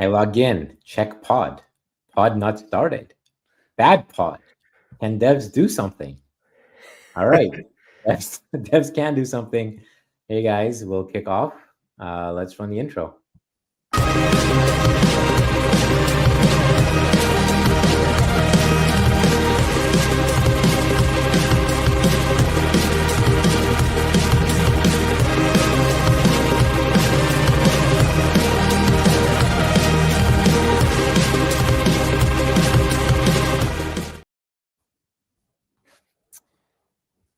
I log in, check pod. Pod not started. Bad pod. Can devs do something? All right. Devs can do something. Hey guys, we'll kick off. Let's run the intro.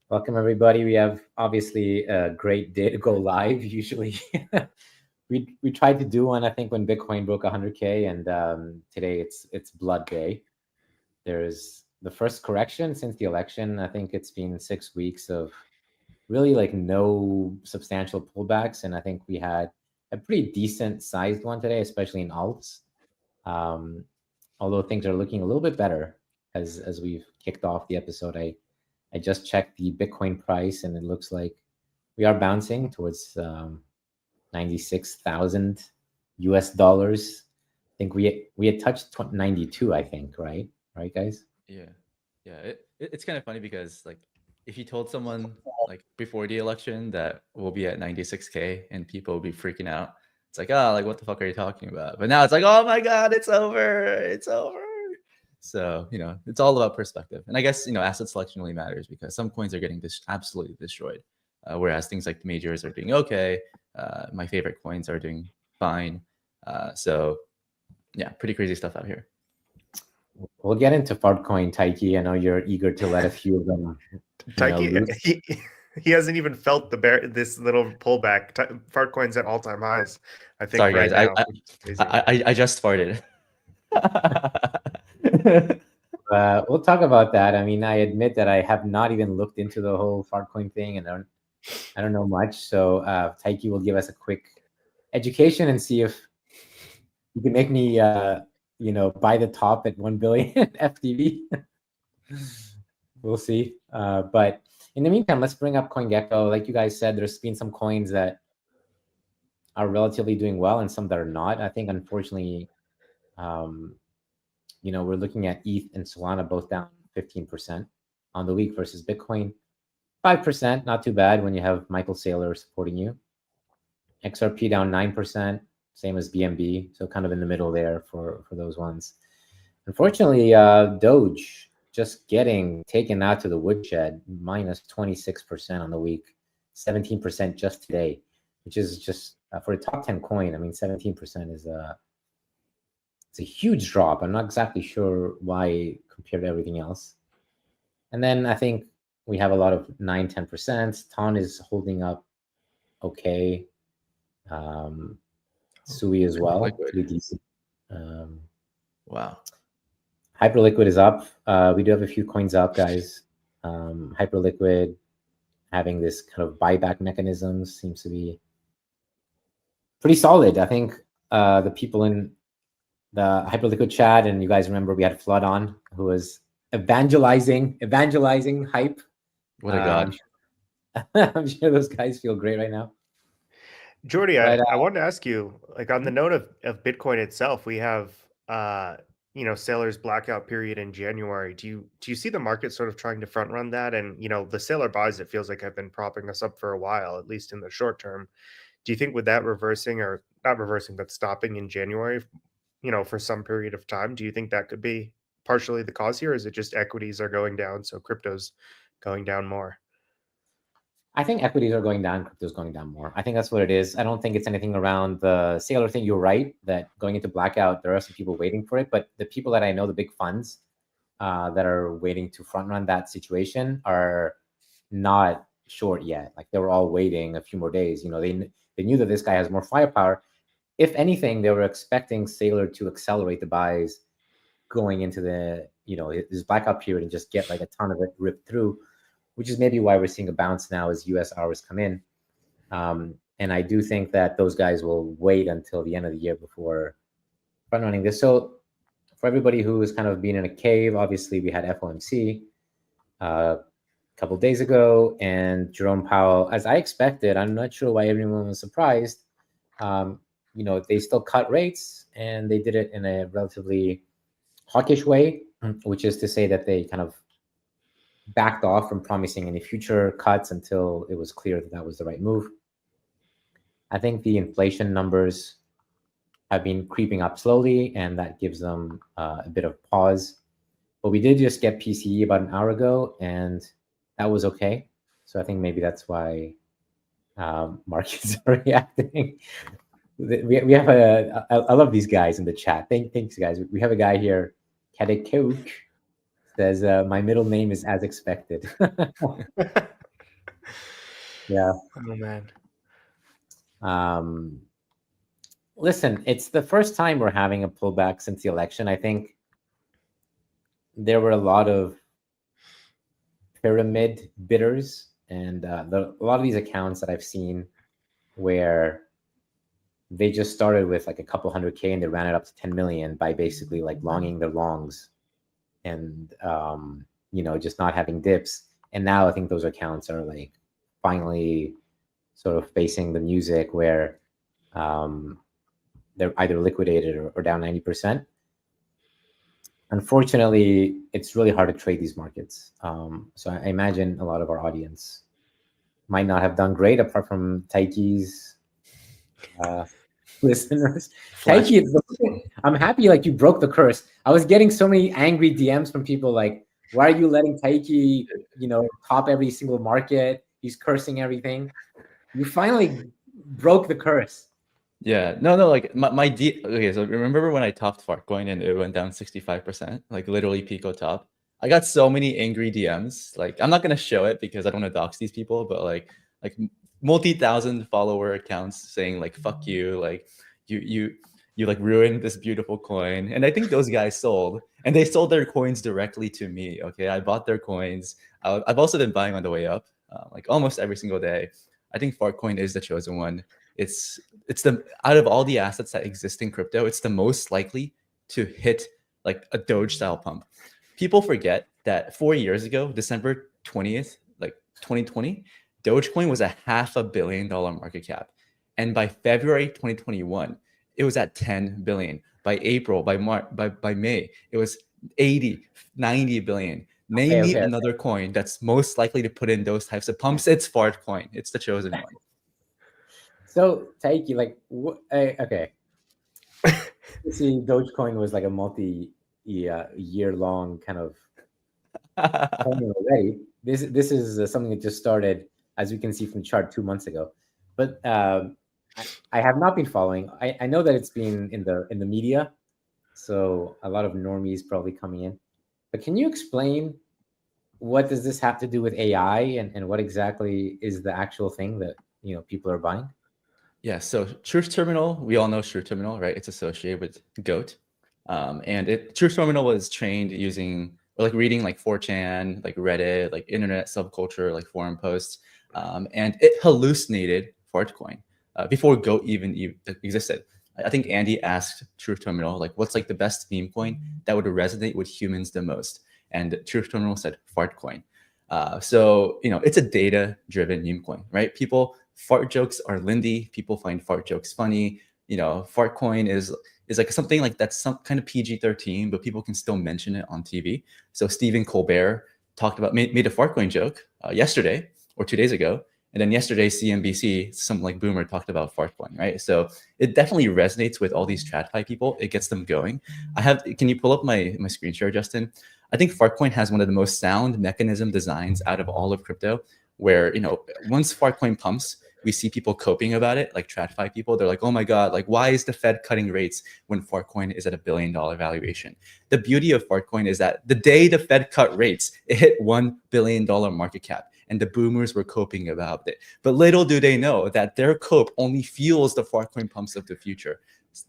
Welcome everybody. We have obviously a great day to go live. Usually, we tried to do one. I think when Bitcoin broke 100K, and today it's blood day. There's the first correction since the election. I think it's been 6 weeks of really like no substantial pullbacks, and I think we had a pretty decent sized one today, especially in alts. Although things are looking a little bit better as we've kicked off the episode. I just checked the Bitcoin price, and it looks like we are bouncing towards 96,000 US dollars. I think we had touched 92. I think, right, guys. Yeah. It's kind of funny because like if you told someone like before the election that we'll be at 96K and people will be freaking out, it's like, oh, like what the fuck are you talking about? But now it's like, oh my god, it's over. So, it's all about perspective. And I guess, asset selection really matters because some coins are getting absolutely destroyed. Whereas things like the majors are doing okay. My favorite coins are doing fine. So, yeah, pretty crazy stuff out here. We'll get into Fartcoin, Taiki. I know you're eager to let a few of them. Taiki, he hasn't even felt this little pullback. Fartcoin's at all-time highs. I think. Sorry, guys. I just farted. We'll talk about that. I mean, I admit that I have not even looked into the whole Fartcoin thing, and I don't know much. So Taiki will give us a quick education and see if you can make me, buy the top at 1 billion FTV. We'll see. But in the meantime, let's bring up CoinGecko. Like you guys said, there's been some coins that are relatively doing well and some that are not. I think, unfortunately, we're looking at ETH and Solana both down 15% on the week versus Bitcoin. 5%, not too bad when you have Michael Saylor supporting you. XRP down 9%, same as BNB, so kind of in the middle there for those ones. Unfortunately, Doge just getting taken out to the woodshed, minus 26% on the week, 17% just today, which is just for a top 10 coin. I mean, 17% is it's a huge drop. I'm not exactly sure why compared to everything else. And then I think we have a lot of 9-10%. Ton is holding up okay. Sui as well. Wow. Hyperliquid is up. We do have a few coins up, guys. Hyperliquid having this kind of buyback mechanism seems to be pretty solid. I think the people in the Hyperliquid chat, and you guys remember we had Flood on, who was evangelizing hype. What a god. I'm sure those guys feel great right now. Jordy, I wanted to ask you, like on the note of Bitcoin itself, we have Saylor's blackout period in January. Do you see the market sort of trying to front run that? And the Saylor buys, it feels like, have been propping us up for a while, at least in the short term. Do you think with that reversing, or not reversing, but stopping in January, for some period of time, do you think that could be partially the cause here? Or is it just equities are going down, so crypto's going down more? I think equities are going down, crypto's going down more. I think that's what it is. I don't think it's anything around the Saylor thing. You're right that going into blackout, there are some people waiting for it, but the people that I know, the big funds that are waiting to front run that situation are not short yet. Like, they were all waiting a few more days. They knew that this guy has more firepower. If anything, they were expecting Saylor to accelerate the buys going into the this blackout period and just get like a ton of it ripped through, which is maybe why we're seeing a bounce now as US hours come in. And I do think that those guys will wait until the end of the year before front running this. So for everybody who has kind of been in a cave, obviously we had FOMC a couple of days ago, and Jerome Powell, as I expected, I'm not sure why everyone was surprised, they still cut rates, and they did it in a relatively hawkish way, which is to say that they kind of backed off from promising any future cuts until it was clear that that was the right move. I think the inflation numbers have been creeping up slowly, and that gives them a bit of pause. But we did just get PCE about an hour ago, and that was okay. So I think maybe that's why markets are reacting. We have I love these guys in the chat. Thanks, guys. We have a guy here, Kadekouk, says, my middle name is as expected. Yeah. Oh, man. Listen, it's the first time we're having a pullback since the election. I think there were a lot of pyramid bidders, and a lot of these accounts that I've seen where they just started with like a couple 100K and they ran it up to 10 million by basically like longing their longs and just not having dips. And now I think those accounts are like finally sort of facing the music where they're either liquidated or down 90%. Unfortunately, it's really hard to trade these markets. So I imagine a lot of our audience might not have done great, apart from Taiki's listeners. Taiki, I'm happy like you broke the curse. I was getting so many angry DMs from people like, why are you letting Taiki, top every single market? He's cursing everything. You finally broke the curse. Yeah, no, like okay, so remember when I topped Fartcoin and it went down 65%, like literally Pico top? I got so many angry DMs. Like, I'm not gonna show it because I don't want to dox these people, but like multi-thousand follower accounts saying like, fuck you, like you like ruined this beautiful coin. And I think those guys sold, and they sold their coins directly to me. Okay, I bought their coins. I've also been buying on the way up, like almost every single day. I think Fartcoin is the chosen one. It's the, out of all the assets that exist in crypto, it's the most likely to hit like a Doge style pump. People forget that 4 years ago, December 20th, like 2020, Dogecoin was a $500 million market cap. And by February 2021, it was at 10 billion. By April, by March, by May, it was 80, 90 billion. Name me another coin that's most likely to put in those types of pumps. It's Fartcoin. It's the chosen one. So Taiki, like, okay. See, Dogecoin was like a multi-year-long kind of coin already. This is something that just started, as we can see from the chart, 2 months ago. But I have not been following. I know that it's been in the media, so a lot of normies probably coming in. But can you explain what does this have to do with AI, and what exactly is the actual thing that people are buying? Yeah, so Truth Terminal, we all know Truth Terminal, right? It's associated with GOAT. And Truth Terminal was trained using, or like reading like 4chan, like Reddit, like internet subculture, like forum posts. And it hallucinated Fartcoin before GOAT even existed. I think Andy asked Truth Terminal, like, what's like the best meme coin that would resonate with humans the most? And Truth Terminal said Fartcoin. So, it's a data-driven meme coin, right? Fart jokes are lindy. People find fart jokes funny. Fartcoin is like something like that's some kind of PG-13, but people can still mention it on TV. So Stephen Colbert made a Fartcoin joke yesterday or 2 days ago. And then yesterday, CNBC, some like boomer talked about Fartcoin, right? So it definitely resonates with all these TradFi people. It gets them going. Can you pull up my screen share, Justin? I think Fartcoin has one of the most sound mechanism designs out of all of crypto, where, once Fartcoin pumps, we see people coping about it, like TradFi people. They're like, oh my God, like, why is the Fed cutting rates when Fartcoin is at $1 billion valuation? The beauty of Fartcoin is that the day the Fed cut rates, it hit $1 billion market cap, and the boomers were coping about it. But little do they know that their cope only fuels the Fartcoin pumps of the future.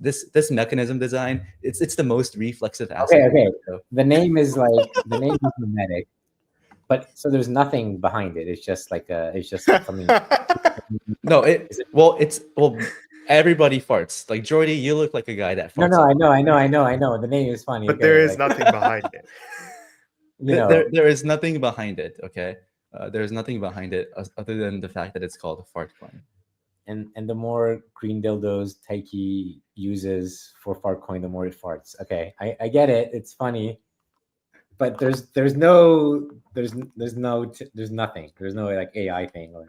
This mechanism design, it's the most reflexive asset. Okay. The name is Memetic, but so there's nothing behind it. It's just like something. No, everybody farts. Like, Jordy, you look like a guy that farts. No, I know. The name is funny. But there is nothing behind it. There is nothing behind it. Okay, there is nothing behind it other than the fact that it's called a Fartcoin. and the more green dildos Taiki uses for Fartcoin, the more it farts. Okay, I get it. It's funny, but there's nothing. There's no like AI thing or.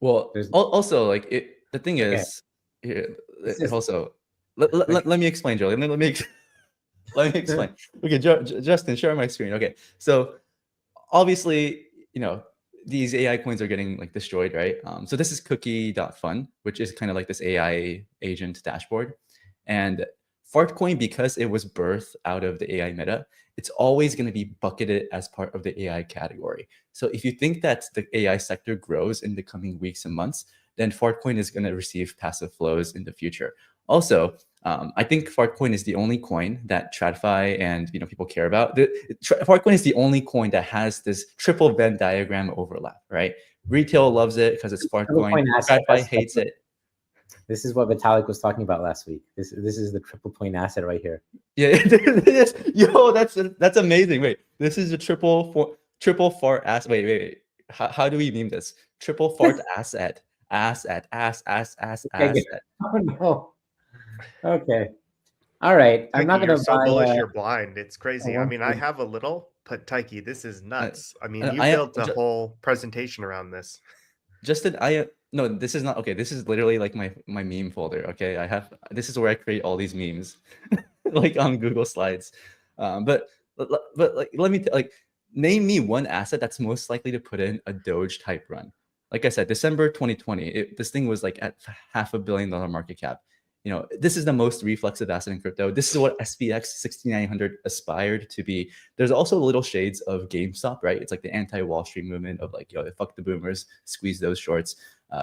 Well, There's also like the thing okay. is, here, Just, also let me explain, Joey. Let me let me explain. Okay, Justin, share my screen. Okay, so obviously, these AI coins are getting like destroyed, right? So this is cookie.fun, which is kind of like this AI agent dashboard. And Fartcoin, because it was birthed out of the AI meta, it's always going to be bucketed as part of the AI category. So if you think that the AI sector grows in the coming weeks and months, then Fartcoin is going to receive passive flows in the future. Also, I think Fartcoin is the only coin that TradFi and people care about. Fartcoin is the only coin that has this triple Venn diagram overlap, right? Retail loves it because it's Fartcoin. TradFi hates it. This is what Vitalik was talking about last week. This is the triple point asset right here. Yeah, yo, that's amazing. Wait, this is a triple fart asset. Wait. How do we meme this? Triple fart asset. Asset. Oh no. Okay. All right. I'm not gonna. You're so bullish. You're blind. It's crazy. I mean, I have a little, but Taiki, this is nuts. I mean, you built a whole presentation around this. Justin, no, this is not okay. This is literally like my meme folder. Okay, this is where I create all these memes, like on Google Slides. But like, let me name me one asset that's most likely to put in a Doge type run. Like I said, December 2020, this thing was like at $500 million market cap. This is the most reflexive asset in crypto. This is what SPX 6900 aspired to be. There's also little shades of GameStop, right? It's like the anti-Wall Street movement of like, yo, fuck the boomers, squeeze those shorts.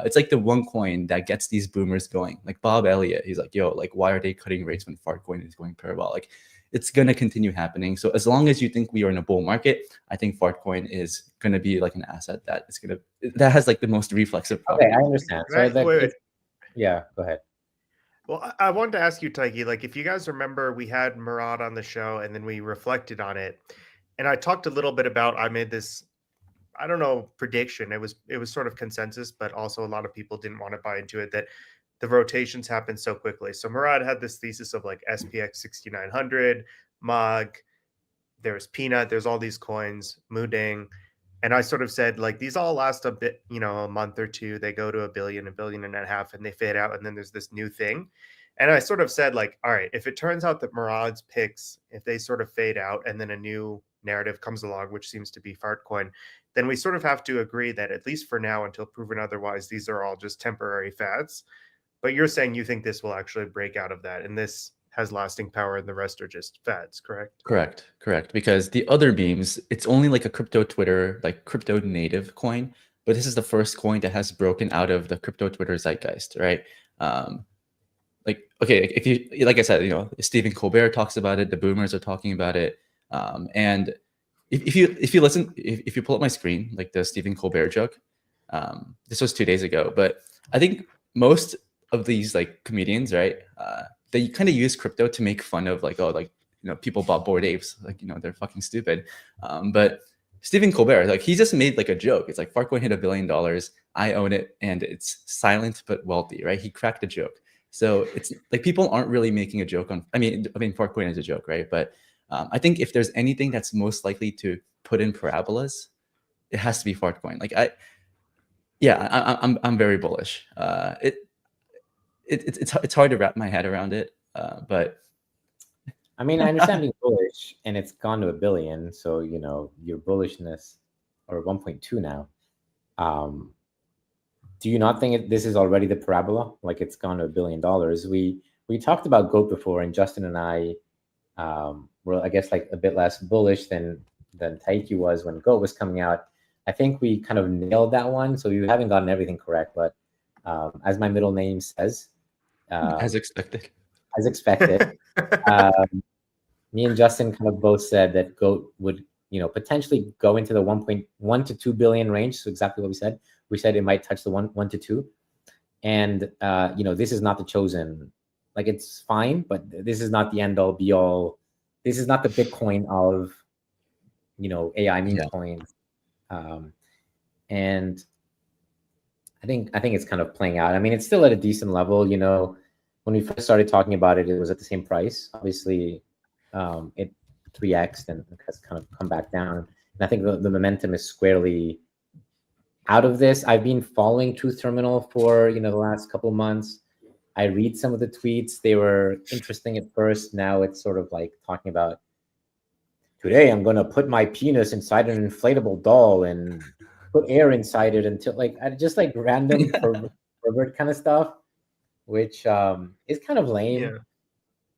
It's like the one coin that gets these boomers going. Like Bob Elliott, he's like, yo, like why are they cutting rates when Fartcoin is going parabolic? It's going to continue happening. So as long as you think we are in a bull market, I think Fartcoin is going to be like an asset that has like the most reflexive property. Okay, I understand. So yeah, go ahead. Well, I wanted to ask you, Taiki, like if you guys remember, we had Murad on the show and then we reflected on it. And I talked a little bit about, I made this, I don't know, prediction. It was sort of consensus, but also a lot of people didn't want to buy into it, that the rotations happen so quickly. So Murad had this thesis of like SPX 6900, MOG, there's Peanut, there's all these coins, Mooding. And I sort of said, like, these all last a bit, a month or two. They go to $1 billion, $1.5 billion, and they fade out. And then there's this new thing. And I sort of said, like, all right, if it turns out that Murad's picks, if they sort of fade out and then a new narrative comes along, which seems to be Fartcoin, then we sort of have to agree that at least for now, until proven otherwise, these are all just temporary fads. But you're saying you think this will actually break out of that. And this has lasting power and the rest are just fads, correct? Correct. Because the other memes, it's only like a crypto Twitter, like crypto native coin, but this is the first coin that has broken out of the crypto Twitter zeitgeist, right? Like, okay, if you, like I said, Stephen Colbert talks about it, the boomers are talking about it. And if you pull up my screen, like the Stephen Colbert joke, this was 2 days ago, but I think most of these like comedians, right? They kind of use crypto to make fun of like, oh, like, people bought Bored Apes, like, they're fucking stupid. But Stephen Colbert, like, he just made like a joke. It's like Fartcoin hit $1 billion. I own it, and it's silent but wealthy, right? He cracked a joke. So it's like people aren't really making a joke on. I mean, Fartcoin is a joke, right? But I think if there's anything that's most likely to put in parabolas, it has to be Fartcoin. Like I'm very bullish. It's hard to wrap my head around it, but I mean, I understand being bullish, and it's gone to $1 billion. So your bullishness, or 1.2 now. Do you not think this is already the parabola? Like it's gone to $1 billion. We talked about GOAT before, and Justin and I were, I guess, like a bit less bullish than Taiki was when GOAT was coming out. I think we kind of nailed that one. So we haven't gotten everything correct, but as my middle name says, as expected. As expected. Me and Justin kind of both said that GOAT would, potentially go into the 1.1 to 2 billion range. So exactly what we said. We said it might touch the 1 to 2. And, this is not the chosen. Like, it's fine, but this is not the end all be all. This is not the Bitcoin of, AI meme coins. And I think it's kind of playing out. I mean, it's still at a decent level. You know, when we first started talking about it, it was at the same price. Obviously, it 3x and has kind of come back down. And I think the momentum is squarely out of this. I've been following Truth Terminal for the last couple of months. I read some of the tweets. They were interesting at first. Now it's sort of like talking about, today I'm going to put my penis inside an inflatable doll and put air inside it until just like random pervert kind of stuff, which is kind of lame. Yeah.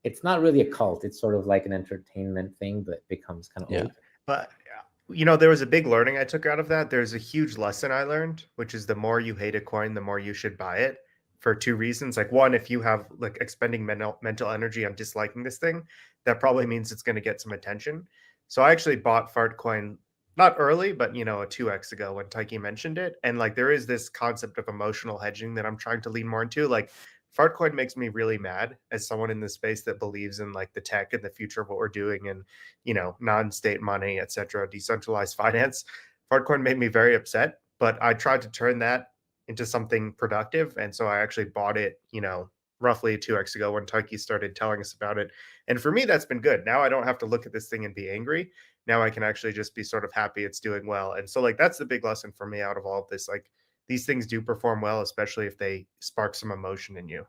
It's not really a cult. It's sort of like an entertainment thing, but becomes kind of old. But there was a big learning I took out of that. There's a huge lesson I learned, which is the more you hate a coin, the more you should buy it, for two reasons. Like, one, if you have like expending mental energy on disliking this thing, that probably means it's going to get some attention. So I actually bought Fartcoin not early, but 2x ago when Taiki mentioned it. And like there is this concept of emotional hedging that I'm trying to lean more into. Like Fartcoin makes me really mad as someone in this space that believes in like the tech and the future of what we're doing and non-state money, etc., decentralized finance. Fartcoin made me very upset, but I tried to turn that into something productive. And so I actually bought it, roughly 2x ago when Taiki started telling us about it. And for me, that's been good. Now I don't have to look at this thing and be angry. Now I can actually just be sort of happy it's doing well. And so like that's the big lesson for me out of all of this. Like these things do perform well, especially if they spark some emotion in you.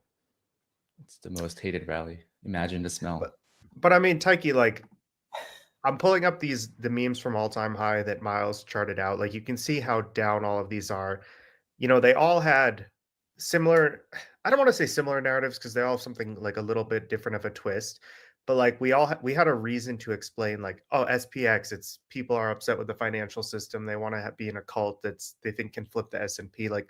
It's the most hated rally. Imagine the smell. But I mean, Taiki, like I'm pulling up the memes from All Time High that Miles charted out. Like you can see how down all of these are. They all had similar, I don't want to say similar narratives because they all have something like a little bit different of a twist, but like we had a reason to explain like, oh, SPX, it's people are upset with the financial system. They want to be in a cult they think can flip the S&P. Like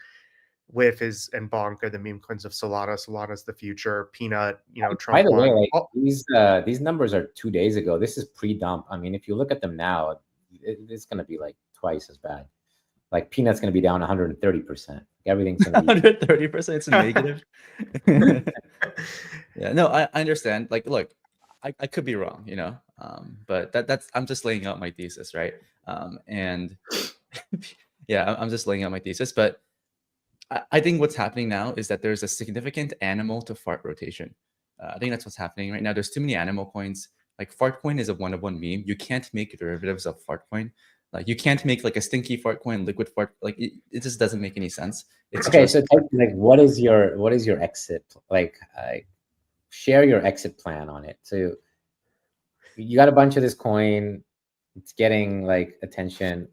WIF and Bonk are the meme coins of Solana. Solana's the future. Peanut, Trump. By the way, like these numbers are 2 days ago. This is pre-dump. I mean, if you look at them now, it's going to be like twice as bad. Like Peanut's going to be down 130%. Everything's going to be 130%. It's negative. Yeah, no, I understand. Like, look, I could be wrong, but that's I'm just laying out my thesis, right? And yeah, I'm just laying out my thesis. But I think what's happening now is that there's a significant animal to fart rotation. I think that's what's happening right now. There's too many animal coins. Like Fartcoin is a one-of-one meme. You can't make derivatives of Fartcoin. Like you can't make like a stinky fart coin, liquid fart. Like it just doesn't make any sense. It's okay. So like, what is your exit? Like, share your exit plan on it. So you got a bunch of this coin. It's getting like attention.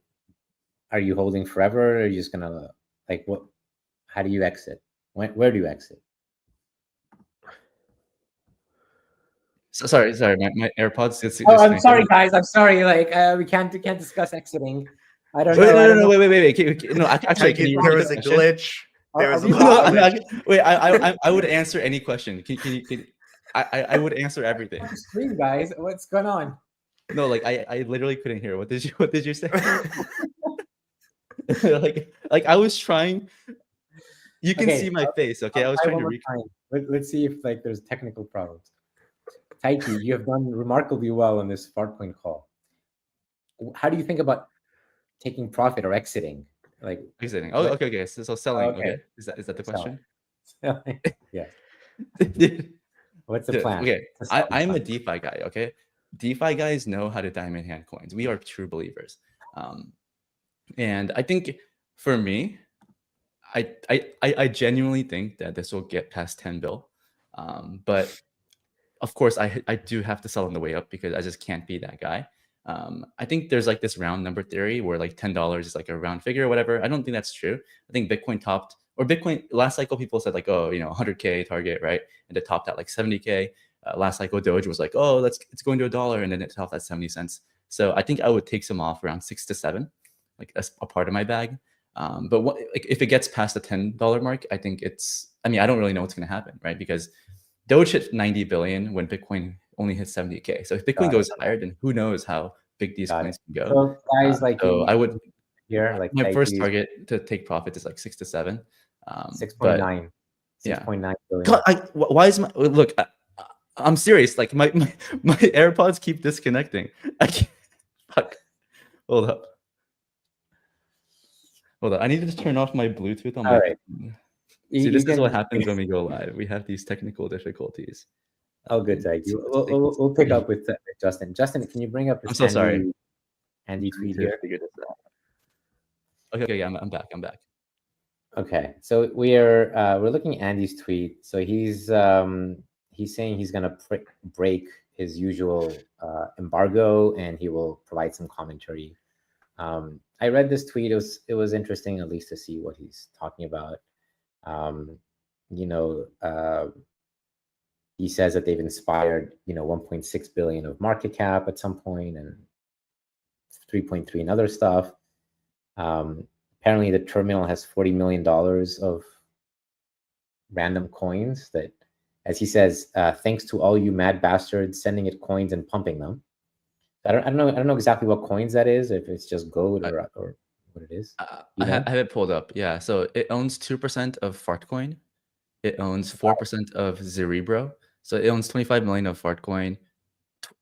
Are you holding forever? Or are you just gonna like what? How do you exit? Where do you exit? So sorry, my AirPods. I'm sorry, guys. I'm sorry. Like we can't discuss exiting. I don't know. No, wait. No, actually, there was a glitch. There was wait. I would answer any question. I would answer everything. Screen, guys. What's going on? No, like I literally couldn't hear. What did you say? like I was trying. You can see my face, okay? I was trying to recall. Let's see if like there's technical problems. Taiki, you have done remarkably well on this Fartcoin call. How do you think about taking profit or exiting? Like exiting. Oh, okay. So selling. Okay. Is that the question? Selling. Yeah. What's the plan? Okay. I'm a DeFi guy. Okay. DeFi guys know how to diamond hand coins. We are true believers. And I think for me, I genuinely think that this will get past 10 bill. But of course, I do have to sell on the way up because I just can't be that guy. I think there's like this round number theory where like $10 is like a round figure or whatever. I don't think that's true. I think Bitcoin topped, or Bitcoin last cycle, people said like, oh, 100K target, right? And it topped at like 70K. Last cycle, Doge was like, oh, it's going to $1, and then it topped at 70 cents. So I think I would take some off around 6 to 7, like as a part of my bag. But like if it gets past the $10 mark, I think I don't really know what's going to happen, right? Because Doge hit 90 billion when Bitcoin only hit 70K. So if Bitcoin goes higher, then who knows how big these coins can go. So guys, so I would here, like my first target to take profit is like 6 to 7. 6.9. 6.9 billion. God, why is my look? I'm serious. Like my AirPods keep disconnecting. I can't. Fuck. Hold up. Hold on, I need to turn off my Bluetooth on my. All right. See, this is what happens when we go live. We have these technical difficulties. Oh, good, Taiki. We'll pick up with Justin. Justin, can you bring up this I'm so sorry. Andy tweet here? Figure this out. Okay, yeah, I'm back. Okay, so we're looking at Andy's tweet. So he's saying he's gonna break his usual embargo, and he will provide some commentary. I read this tweet. It was interesting, at least, to see what he's talking about. He says that they've inspired 1.6 billion of market cap at some point, and 3.3 and other stuff. Apparently, the terminal has $40 million of random coins that, as he says, thanks to all you mad bastards sending it coins and pumping them. I don't know exactly what coins that is, if it's just gold or what it is. I have it pulled up. Yeah, so it owns 2% of Fartcoin. It owns 4% of Cerebro. So it owns 25 million of Fartcoin,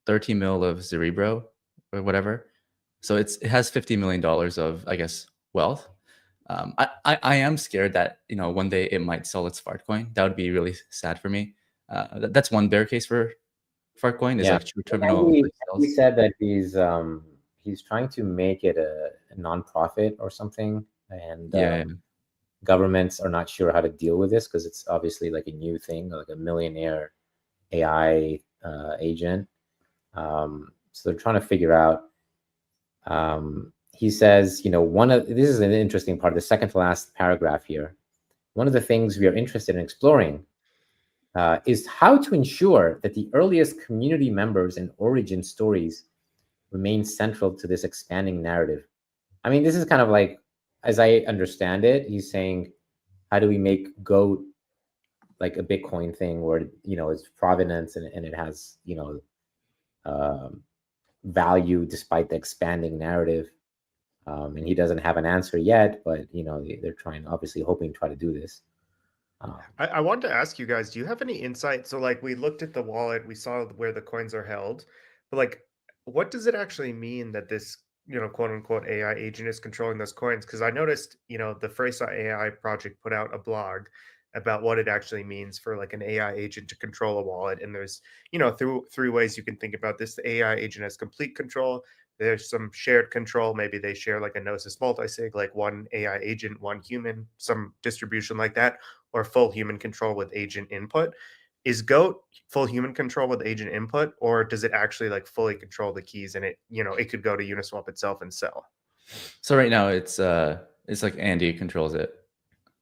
30 mil of Cerebro, or whatever. So it has $50 million of, I guess, wealth. I am scared that one day it might sell its Fartcoin. That would be really sad for me. That's one bear case for Fartcoin, is like true terminal. He said that he's trying to make it a nonprofit or something, and governments are not sure how to deal with this because it's obviously like a new thing, like a millionaire AI agent. So they're trying to figure out. He says, this is an interesting part, the second to last paragraph here. One of the things we are interested in exploring is how to ensure that the earliest community members and origin stories remain central to this expanding narrative. I mean, this is kind of like, as I understand it, he's saying, how do we make GOAT like a Bitcoin thing where, it's provenance and it has, value despite the expanding narrative. And he doesn't have an answer yet, but, they're trying, obviously hoping to try to do this. I wanted to ask you guys, do you have any insight? So like we looked at the wallet, we saw where the coins are held, but like, what does it actually mean that this, quote unquote AI agent is controlling those coins? Because I noticed, the Freysa AI project put out a blog about what it actually means for like an AI agent to control a wallet. And there's, through three ways you can think about this. The AI agent has complete control. There's some shared control. Maybe they share like a Gnosis multisig, like one AI agent, one human, some distribution like that, or full human control with agent input. Is GOAT full human control with agent input, or does it actually like fully control the keys and it, it could go to Uniswap itself and sell? So right now it's like Andy controls it.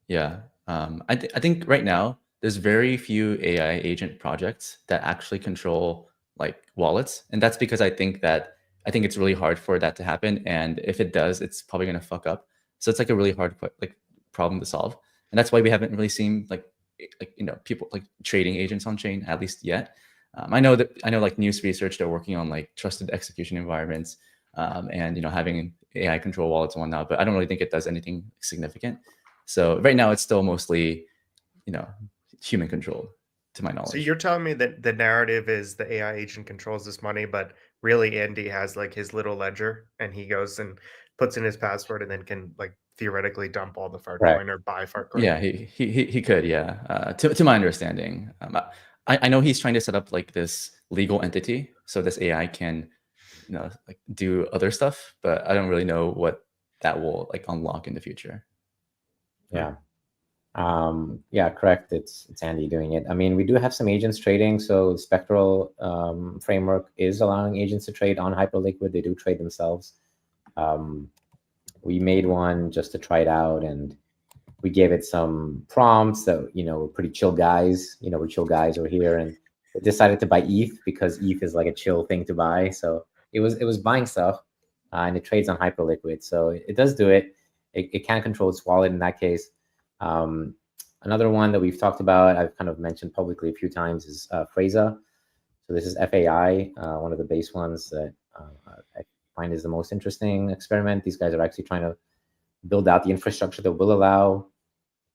Yeah. I think right now there's very few AI agent projects that actually control like wallets. And that's because I think it's really hard for that to happen. And if it does, it's probably going to fuck up. So it's like a really hard like problem to solve. And that's why we haven't really seen like people like trading agents on chain, at least yet. I know like News Research, they're working on like trusted execution environments and having AI control wallets and whatnot, but I don't really think it does anything significant. So right now it's still mostly human controlled, to my knowledge. So you're telling me that the narrative is the AI agent controls this money, but really Andy has like his little ledger and he goes and puts in his password and then can like theoretically dump all the Fartcoin or buy Fartcoin? Yeah, he could, yeah. To my understanding. I know he's trying to set up like this legal entity so this AI can like do other stuff, but I don't really know what that will like unlock in the future. Yeah. Yeah, correct. It's Andy doing it. I mean, we do have some agents trading. So the Spectral framework is allowing agents to trade on Hyperliquid. They do trade themselves. We made one just to try it out, and we gave it some prompts that, we're pretty chill guys. We're chill guys over here, and it decided to buy ETH because ETH is like a chill thing to buy. So it was buying stuff, and it trades on Hyperliquid. So it does do it. It can control its wallet in that case. Another one that we've talked about, I've kind of mentioned publicly a few times, is Freysa. So this is FAI, one of the base ones that I find is the most interesting experiment. These guys are actually trying to build out the infrastructure that will allow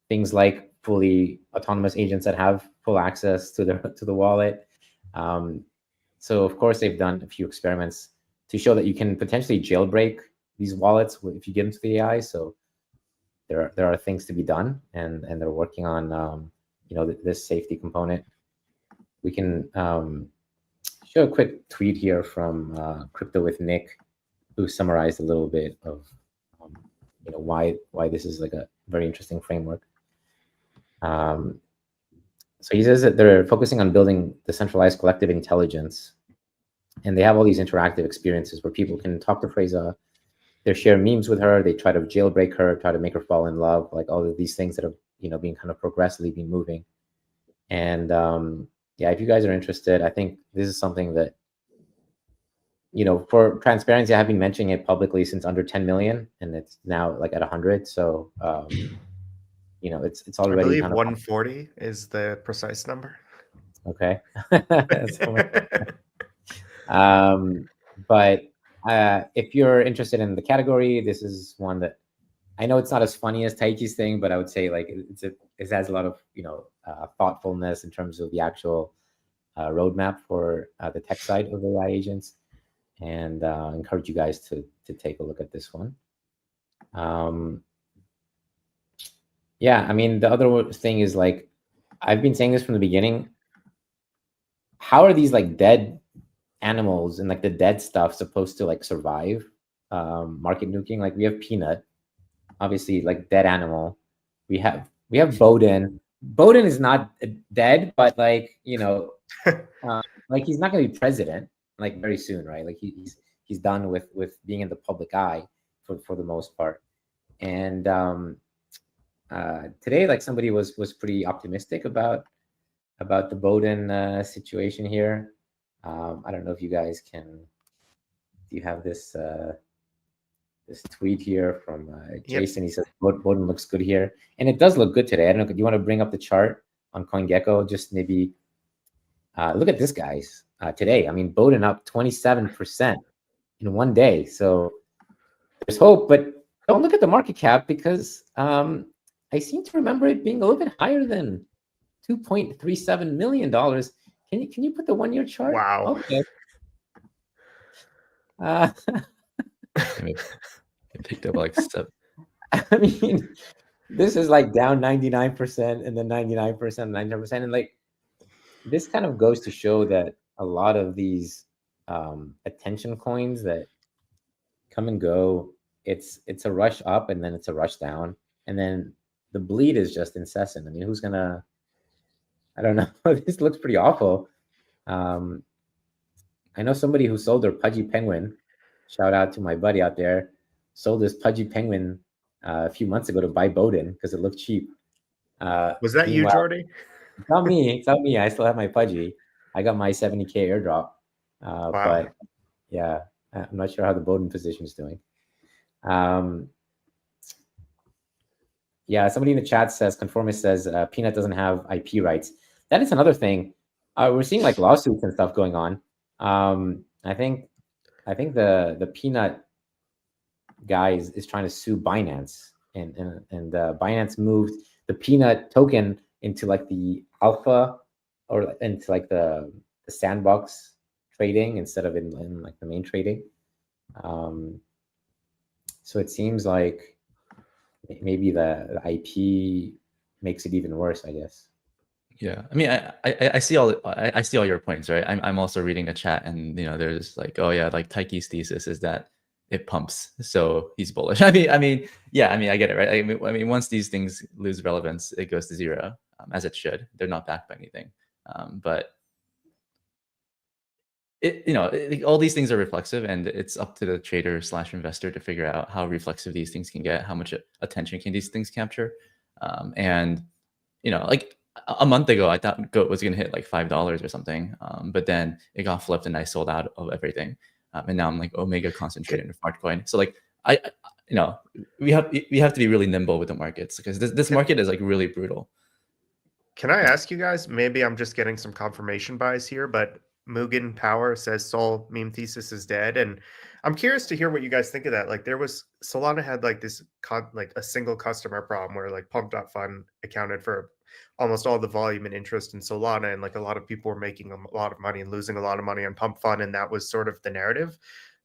things like fully autonomous agents that have full access to the wallet. So of course they've done a few experiments to show that you can potentially jailbreak these wallets if you get into the AI. So there are things to be done, and they're working on this safety component. We can show a quick tweet here from Crypto with Nick, who summarized a little bit of why this is like a very interesting framework. So he says that they're focusing on building decentralized collective intelligence, and they have all these interactive experiences where people can talk to Freysa, they share memes with her, they try to jailbreak her, try to make her fall in love, like all of these things that have being kind of progressively been moving. And yeah, if you guys are interested, I think this is something that, for transparency, I have been mentioning it publicly since under 10 million, and it's now like at 100. So it's already, I believe kind of 140 is the precise number. Okay. But if you're interested in the category, this is one that I know it's not as funny as Taiki's thing, but I would say like it has a lot of thoughtfulness in terms of the actual roadmap for the tech side of AI agents, and encourage you guys to take a look at this one. Yeah, I mean, the other thing is, like, I've been saying this from the beginning. How are these like dead animals and like the dead stuff supposed to like survive market nuking? Like, we have Peanut, obviously, like dead animal. We have Bowden. Bowden is not dead, but like like he's not going to be president like very soon, right? Like he's done with being in the public eye for the most part. And today, like, somebody was pretty optimistic about the Bowden situation here. I don't know if you guys can. Do you have this this tweet here from Jason? Yep. He says Bowden looks good here, and it does look good today. I don't know. Do you want to bring up the chart on CoinGecko? Just maybe look at this, guys. Today, I mean, Bowden up 27% in one day. So there's hope, but don't look at the market cap, because I seem to remember it being a little bit higher than $2.37 million. Can you put the 1 year chart? Wow. Okay. It picked up like step. I mean, this is like down 99% and then 99%, 99%. And like, this kind of goes to show that a lot of these attention coins that come and go, it's a rush up and then it's a rush down. And then the bleed is just incessant. I mean, who's gonna, I don't know. This looks pretty awful. I know somebody who sold their Pudgy Penguin. Shout out to my buddy out there. Sold this Pudgy Penguin a few months ago to buy Bowden because it looked cheap. Was that you, Jordy? It's not me. It's not me. I still have my Pudgy. I got my 70K airdrop. Wow. But yeah, I'm not sure how the Bowden position is doing. Yeah, somebody in the chat says, Conformist says, Peanut doesn't have IP rights. That is another thing. We're seeing like lawsuits and stuff going on. I think the Peanut guy is trying to sue Binance, and Binance moved the Peanut token into like the alpha, or into like the sandbox trading instead of in like the main trading. So it seems like maybe the IP makes it even worse, I guess. Yeah, I mean, I see all your points, right? I'm also reading a chat, and there's like, oh yeah, like Taiki's thesis is that it pumps, so he's bullish. I mean, yeah, I get it, right? I mean, once these things lose relevance, it goes to zero, as it should. They're not backed by anything, but all these things are reflexive, and it's up to the trader / investor to figure out how reflexive these things can get, how much attention can these things capture, and like a month ago, I thought GOAT was going to hit like $5 or something, but then it got flipped and I sold out of everything, and now I'm like Omega concentrated in Fartcoin. So like we have to be really nimble with the markets, because this market is like really brutal. Can I ask you guys? Maybe I'm just getting some confirmation bias here, but Mugen Power says Sol meme thesis is dead, and I'm curious to hear what you guys think of that. Like, there was Solana had like this like a single customer problem where like Pump.Fun accounted for almost all the volume and interest in Solana, and like a lot of people were making a lot of money and losing a lot of money on Pump Fun, and that was sort of the narrative.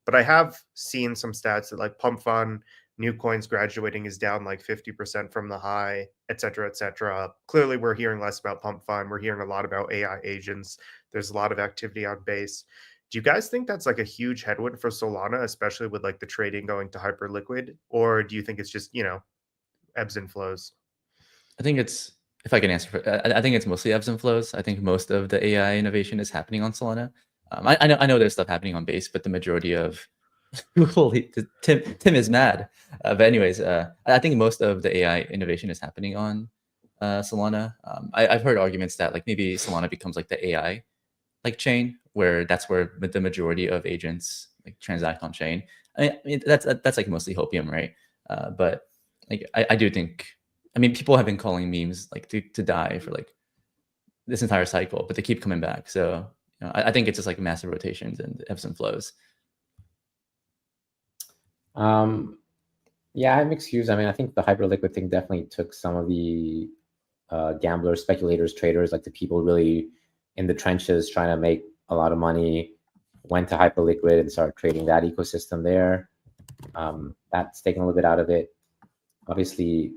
But I have seen some stats that like Pump Fun new coins graduating is down like 50% from the high, et cetera, et cetera. Clearly, we're hearing less about pump fund. We're hearing a lot about AI agents. There's a lot of activity on base. Do you guys think that's like a huge headwind for Solana, especially with like the trading going to hyper liquid? Or do you think it's just, ebbs and flows? I think it's, if I can answer for, I think it's mostly ebbs and flows. I think most of the AI innovation is happening on Solana. I know there's stuff happening on base, but the majority of holy, Tim is mad. But anyways, I think most of the AI innovation is happening on Solana. I've heard arguments that like maybe Solana becomes like the AI like chain, where that's where the majority of agents like transact on chain. I mean that's like mostly hopium, right? But like I do think, I mean, people have been calling memes like to die for like this entire cycle, but they keep coming back. So I think it's just like massive rotations and ebbs and flows. Yeah, I have mixed views. I mean, I think the hyperliquid thing definitely took some of the gamblers, speculators, traders, like the people really in the trenches trying to make a lot of money, went to hyperliquid and started creating that ecosystem there. That's taken a little bit out of it. Obviously,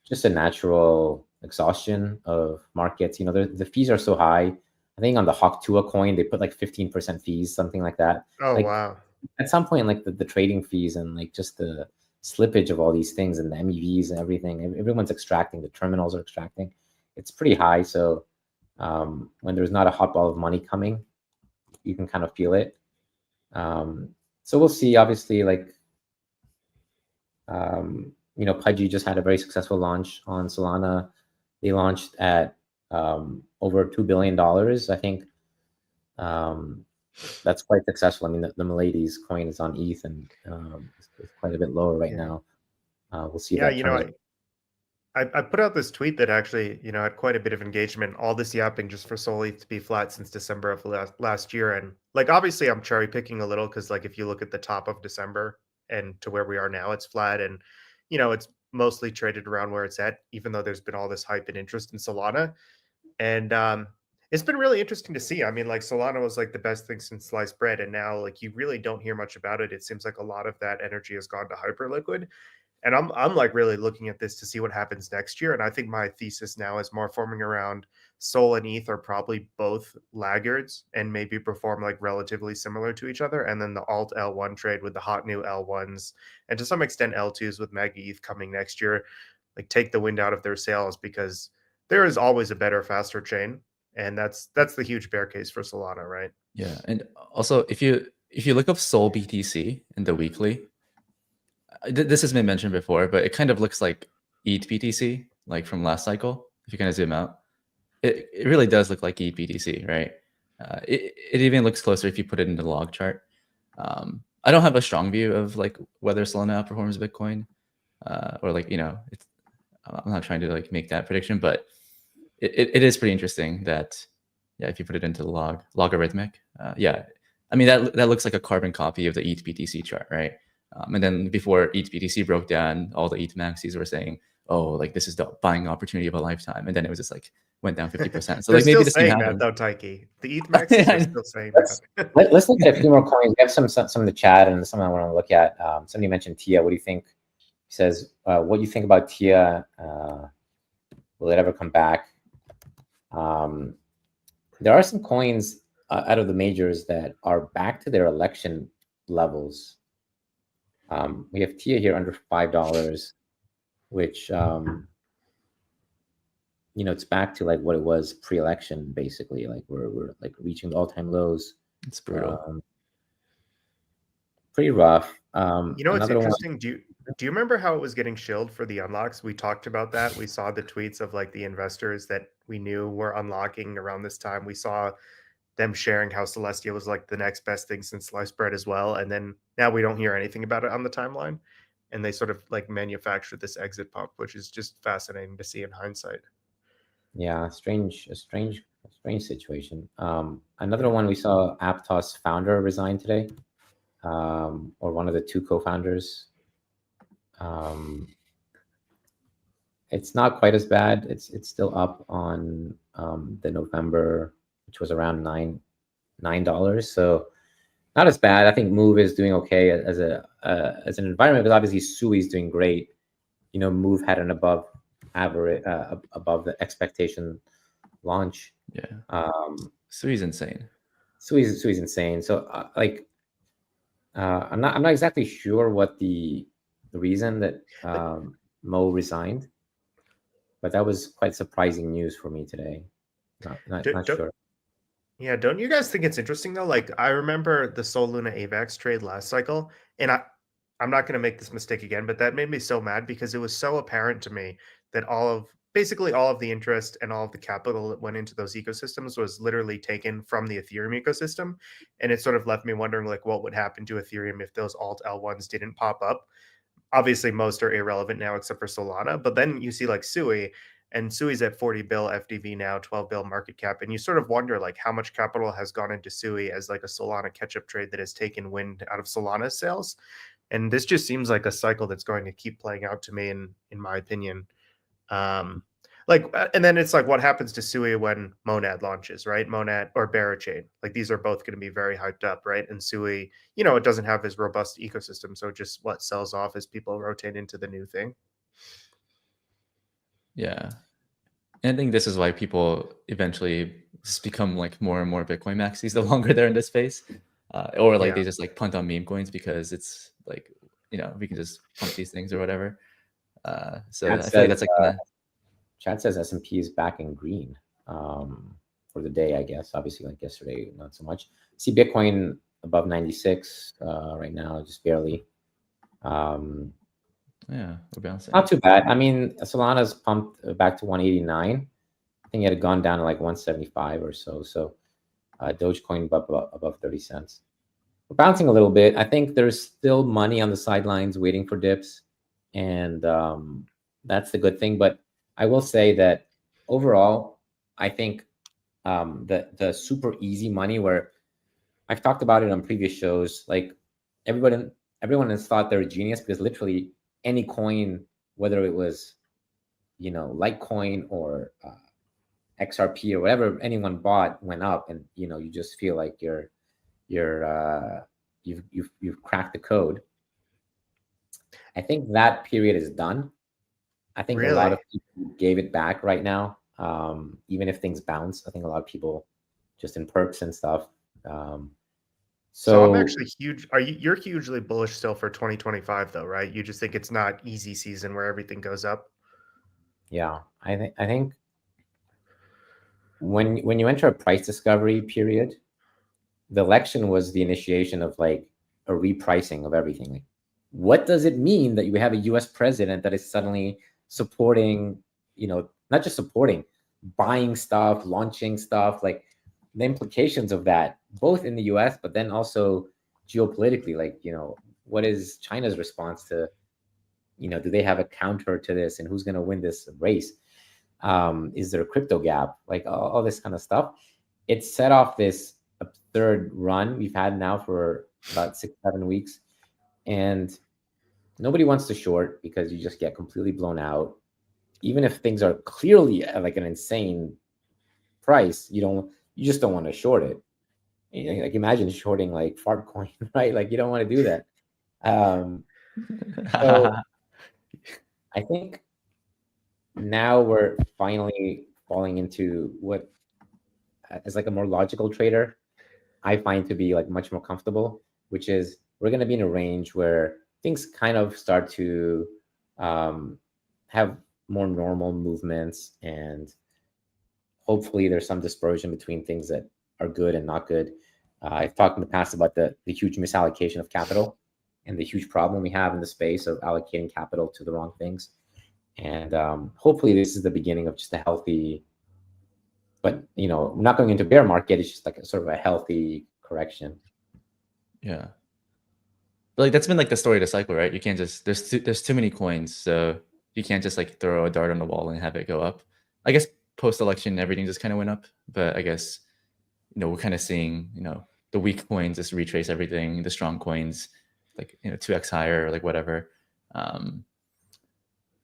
just a natural exhaustion of markets. The fees are so high. I think on the Hawk2a coin, they put like 15% fees, something like that. Oh, like, wow. At some point, like the trading fees and like just the slippage of all these things and the MEVs and everything, everyone's extracting, the terminals are extracting. It's pretty high. So when there's not a hot ball of money coming, you can kind of feel it. So we'll see. Obviously, like, Pudgy just had a very successful launch on Solana. They launched at over $2 billion. I think that's quite successful. I mean, the Milady's coin is on ETH and it's quite a bit lower right now. We'll see. Yeah, I put out this tweet that actually, had quite a bit of engagement. All this yapping just for Sol ETH to be flat since December of last year, and like obviously I'm cherry picking a little because like if you look at the top of December and to where we are now, it's flat, and it's mostly traded around where it's at, even though there's been all this hype and interest in Solana, and it's been really interesting to see. I mean, like Solana was like the best thing since sliced bread, and now like you really don't hear much about it. It seems like a lot of that energy has gone to Hyperliquid. And I'm like really looking at this to see what happens next year. And I think my thesis now is more forming around Sol and ETH are probably both laggards and maybe perform like relatively similar to each other. And then the alt L1 trade with the hot new L1s and to some extent L2s with Mega ETH coming next year, like take the wind out of their sails because there is always a better, faster chain. And that's the huge bear case for Solana, right? Yeah. And also if you look up Sol BTC in the weekly, this has been mentioned before, but it kind of looks like ETH BTC, like from last cycle. If you kind of zoom out, it really does look like ETH BTC, right? It even looks closer if you put it in the log chart. I don't have a strong view of like whether Solana outperforms Bitcoin, or like I'm not trying to like make that prediction, but it is pretty interesting that if you put it into the logarithmic, I mean that looks like a carbon copy of the ETH BTC chart, right? And then before ETH BTC broke down, all the ETH maxis were saying, "Oh, like this is the buying opportunity of a lifetime," and then it was just like went down 50%. So like maybe still saying that though, Taiki. The ETH maxis are still saying that. Let's look at a few more coins. We have some in the chat and some I want to look at. Somebody mentioned Tia. What do you think? He says, "What do you think about Tia? Will it ever come back?" There are some coins out of the majors that are back to their election levels. We have Tia here under $5, which it's back to like what it was pre-election, basically. Like we're like reaching all-time lows. It's brutal. Pretty rough. It's interesting. Do you remember how it was getting shilled for the unlocks? We talked about that. We saw the tweets of like the investors that we knew were unlocking around this time. We saw them sharing how Celestia was like the next best thing since sliced bread as well. And then now we don't hear anything about it on the timeline. And they sort of like manufactured this exit pump, which is just fascinating to see in hindsight. Yeah, a strange situation. Another one, we saw Aptos founder resign today, or one of the two co-founders. It's not quite as bad. It's still up on the November, which was around $9. So not as bad. I think Move is doing okay as an environment, but obviously Sui is doing great. Move had an above average, above the expectation launch. Yeah. Sui's insane. Sui's insane. So I'm not exactly sure what the reason that Mo resigned, but that was quite surprising news for me today. Not sure. Yeah, don't you guys think it's interesting though? Like I remember the Sol Luna AVAX trade last cycle, and I'm not going to make this mistake again, but that made me so mad because it was so apparent to me that basically all of the interest and all of the capital that went into those ecosystems was literally taken from the Ethereum ecosystem, and it sort of left me wondering like what would happen to Ethereum if those alt L1s didn't pop up. Obviously most are irrelevant now except for Solana, but then you see like Sui, and Sui's at 40 bill FDV now, 12 bill market cap, and you sort of wonder like how much capital has gone into Sui as like a Solana catch-up trade that has taken wind out of Solana's sales. And this just seems like a cycle that's going to keep playing out to me in my opinion. And then it's like what happens to Sui when Monad launches, right? Monad or Barachain, like these are both going to be very hyped up, right? And Sui, it doesn't have as robust ecosystem, so just what sells off as people rotate into the new thing. Yeah, and I think this is why people eventually just become like more and more Bitcoin maxis the longer they're in this space, or like they just like punt on meme coins because it's like we can just pump these things or whatever. So I feel like that's like Chad says S&P is back in green for the day, I guess. Obviously, like yesterday, not so much. See Bitcoin above 96 right now, just barely. Yeah, we're bouncing. Not too bad. I mean, Solana's pumped back to 189. I think it had gone down to like 175 or so. So Dogecoin above 30 cents. We're bouncing a little bit. I think there's still money on the sidelines waiting for dips. And that's the good thing. But I will say that overall, I think the super easy money where I've talked about it on previous shows, like everyone has thought they're a genius because literally any coin, whether it was, Litecoin or XRP or whatever anyone bought went up, and you just feel like you've cracked the code. I think that period is done. I think a lot of people gave it back right now. Even if things bounce, I think a lot of people just in perps and stuff. So I'm actually huge. You're hugely bullish still for 2025 though, right? You just think it's not easy season where everything goes up. Yeah, I think when you enter a price discovery period, the election was the initiation of like a repricing of everything. Like, what does it mean that you have a U.S. president that is suddenly supporting, not just supporting, buying stuff, launching stuff, like the implications of that, both in the U.S., but then also geopolitically, like, what is China's response to, do they have a counter to this, and who's going to win this race? Is there a crypto gap? Like all this kind of stuff. It set off this absurd run we've had now for about 6-7 weeks. And nobody wants to short because you just get completely blown out. Even if things are clearly at like an insane price, you just don't want to short it. Like imagine shorting like Fartcoin, right? Like you don't want to do that. So I think now we're finally falling into what as like a more logical trader I find to be like much more comfortable, which is we're going to be in a range where things kind of start to have more normal movements, and hopefully there's some dispersion between things that are good and not good. I've talked in the past about the huge misallocation of capital and the huge problem we have in the space of allocating capital to the wrong things. And hopefully this is the beginning of just a healthy, but not going into bear market. It's just like a sort of a healthy correction. Yeah, but like that's been like the story of the cycle, right? You can't just there's too many coins, so you can't just like throw a dart on the wall and have it go up. I guess post-election everything just kind of went up, but I guess we're kind of seeing the weak coins just retrace everything, the strong coins like 2x higher or like whatever.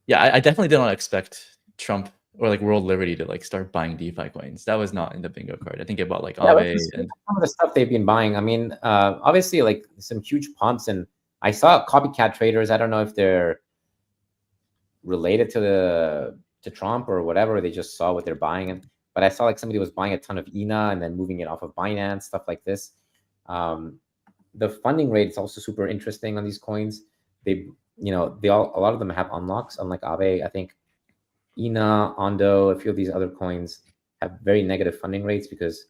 Yeah, I definitely did not expect Trump or like World Liberty to like start buying DeFi coins. That was not in the bingo card. I think it bought like Yeah, Aave and some of the stuff they've been buying. I mean, obviously, like some huge pumps, and I saw copycat traders. I don't know if they're related to Trump or whatever. They just saw what they're buying, but I saw like somebody was buying a ton of ENA and then moving it off of Binance, stuff like this. The funding rate is also super interesting on these coins. They, a lot of them have unlocks, unlike Aave. I think ENA, Ondo, a few of these other coins have very negative funding rates because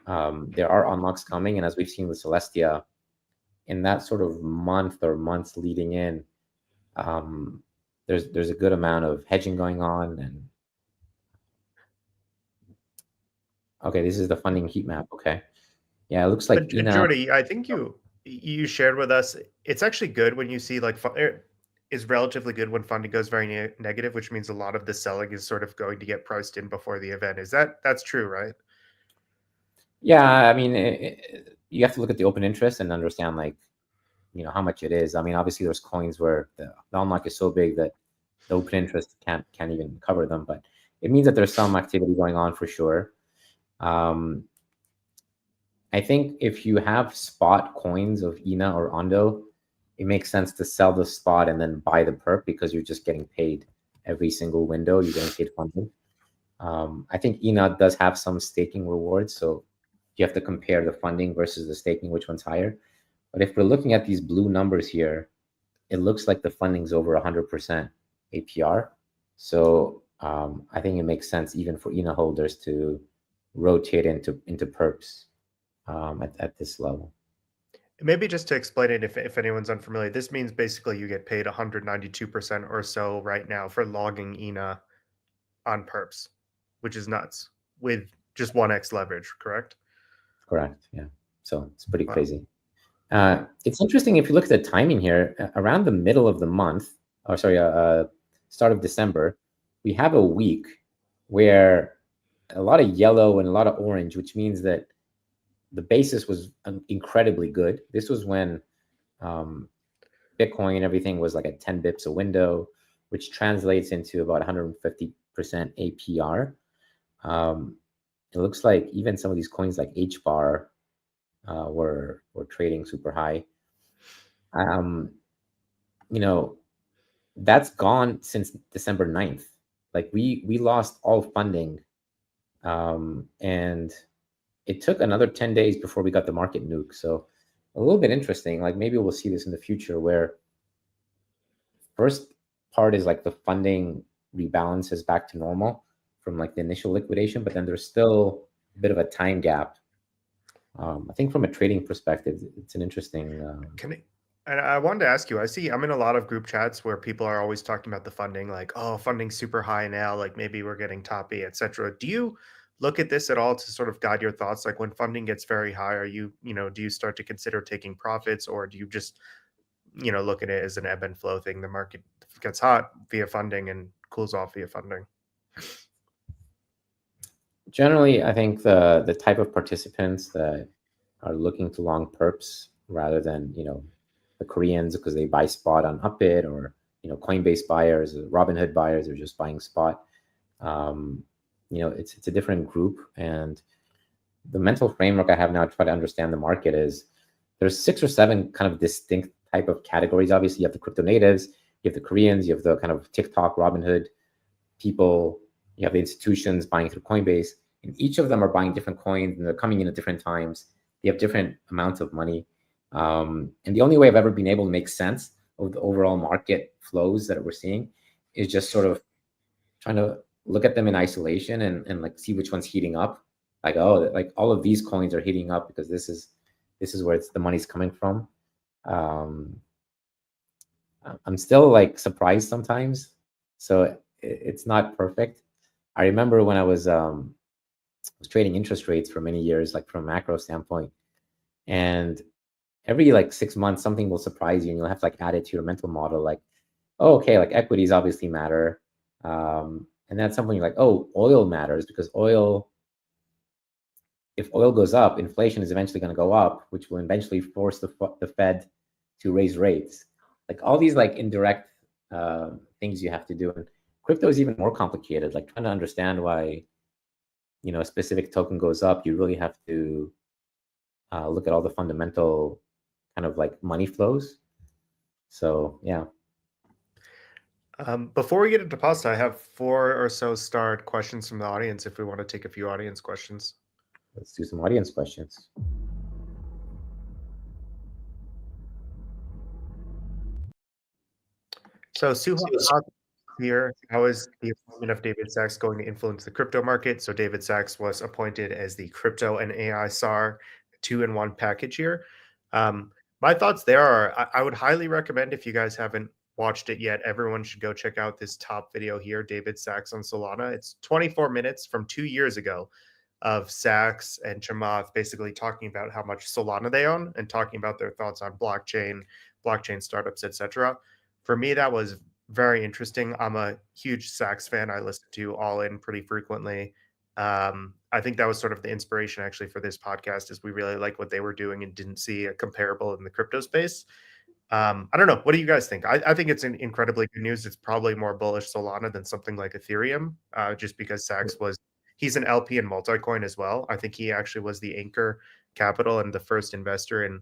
there are unlocks coming, and as we've seen with Celestia, in that sort of month or months leading in, there's a good amount of hedging going on. And okay, this is the funding heat map. Okay, yeah, it looks like Jordy, I think you shared with us. It's actually good when you see like is relatively good when funding goes very negative, which means a lot of the selling is sort of going to get priced in before the event. That's true, right? Yeah, I mean, you have to look at the open interest and understand like, how much it is. I mean, obviously there's coins where the unlock is so big that the open interest can't even cover them, but it means that there's some activity going on for sure. I think if you have spot coins of ENA or Ondo, it makes sense to sell the spot and then buy the perp because you're just getting paid every single window. You're getting paid funding. I think ENA does have some staking rewards, so you have to compare the funding versus the staking, which one's higher. But if we're looking at these blue numbers here, it looks like the funding's over 100% APR. So I think it makes sense even for ENA holders to rotate into perps at this level. Maybe just to explain it, if anyone's unfamiliar, this means basically you get paid 192% or so right now for logging ENA on perps, which is nuts, with just 1x leverage, correct? Correct, yeah. So it's pretty crazy. It's interesting if you look at the timing here, around the middle of the month, or sorry, start of December, we have a week where a lot of yellow and a lot of orange, which means that the basis was incredibly good. This was when Bitcoin and everything was like at 10 bips a window, which translates into about 150% APR. It looks like even some of these coins like HBAR were trading super high. That's gone since December 9th. Like we lost all funding, and it took another 10 days before we got the market nuke. So a little bit interesting. Like maybe we'll see this in the future where first part is like the funding rebalances back to normal from like the initial liquidation, but then there's still a bit of a time gap. I think from a trading perspective, it's an interesting. And I wanted to ask you, I'm in a lot of group chats where people are always talking about the funding, like, oh, funding's super high now, like maybe we're getting toppy, etc. Do you look at this at all to sort of guide your thoughts? Like when funding gets very high, are you, do you start to consider taking profits, or do you just, look at it as an ebb and flow thing? The market gets hot via funding and cools off via funding. Generally, I think the type of participants that are looking to long perps rather than, the Koreans because they buy spot on Upbit, or, Coinbase buyers, or Robinhood buyers are just buying spot. It's a different group, and the mental framework I have now to try to understand the market is there's 6 or 7 kind of distinct type of categories. Obviously, you have the crypto natives, you have the Koreans, you have the kind of TikTok, Robinhood people, you have the institutions buying through Coinbase, and each of them are buying different coins, and they're coming in at different times. They have different amounts of money. And the only way I've ever been able to make sense of the overall market flows that we're seeing is just sort of trying to look at them in isolation and like see which one's heating up. Like, oh, like all of these coins are heating up because this is where the money's coming from. I'm still like surprised sometimes, so it's not perfect. I remember when I was trading interest rates for many years, like from a macro standpoint, and every like 6 months something will surprise you, and you'll have to like add it to your mental model. Like, oh, okay, like equities obviously matter, and then at some point you're like, oh, oil matters because if oil goes up, inflation is eventually going to go up, which will eventually force the Fed to raise rates. Like all these like indirect things you have to do. And crypto is even more complicated. Like trying to understand why, you know, a specific token goes up, you really have to look at all the fundamental kind of like money flows. So yeah. Before we get into pasta, I have 4 or so starred questions from the audience if we want to take a few audience questions. Let's do some audience questions. So Suha here, how is the appointment of David Sachs going to influence the crypto market? So David Sachs was appointed as the crypto and AI SAR 2-in-1 package here. My thoughts there are, I would highly recommend, if you guys haven't watched it yet, everyone should go check out this top video here, David Sachs on Solana. It's 24 minutes from 2 years ago of Sachs and Chamath basically talking about how much Solana they own and talking about their thoughts on blockchain startups, etc. For me, that was very interesting. I'm a huge Sachs fan. I listen to All In pretty frequently. I think that was sort of the inspiration actually for this podcast, is we really like what they were doing and didn't see a comparable in the crypto space. I don't know. What do you guys think? I think it's incredibly good news. It's probably more bullish Solana than something like Ethereum, just because Sachs he's an LP in Multicoin as well. I think he actually was the anchor capital and the first investor in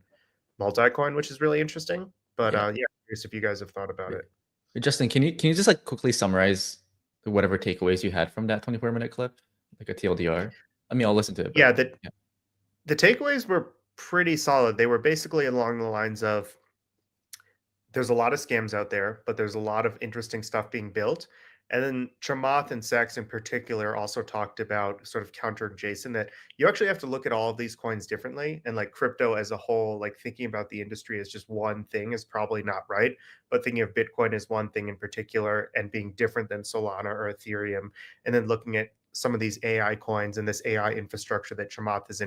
Multicoin, which is really interesting. But yeah, curious if you guys have thought about it. Justin, can you just like quickly summarize whatever takeaways you had from that 24-minute clip, like a TLDR? I mean, I'll listen to it. Yeah, the takeaways were pretty solid. They were basically along the lines of, there's a lot of scams out there, but there's a lot of interesting stuff being built. And then Chamath and Sachs in particular also talked about, sort of countering Jason, that you actually have to look at all of these coins differently. And like crypto as a whole, like thinking about the industry as just one thing is probably not right. But thinking of Bitcoin as one thing in particular and being different than Solana or Ethereum, and then looking at some of these AI coins and this AI infrastructure that Chamath is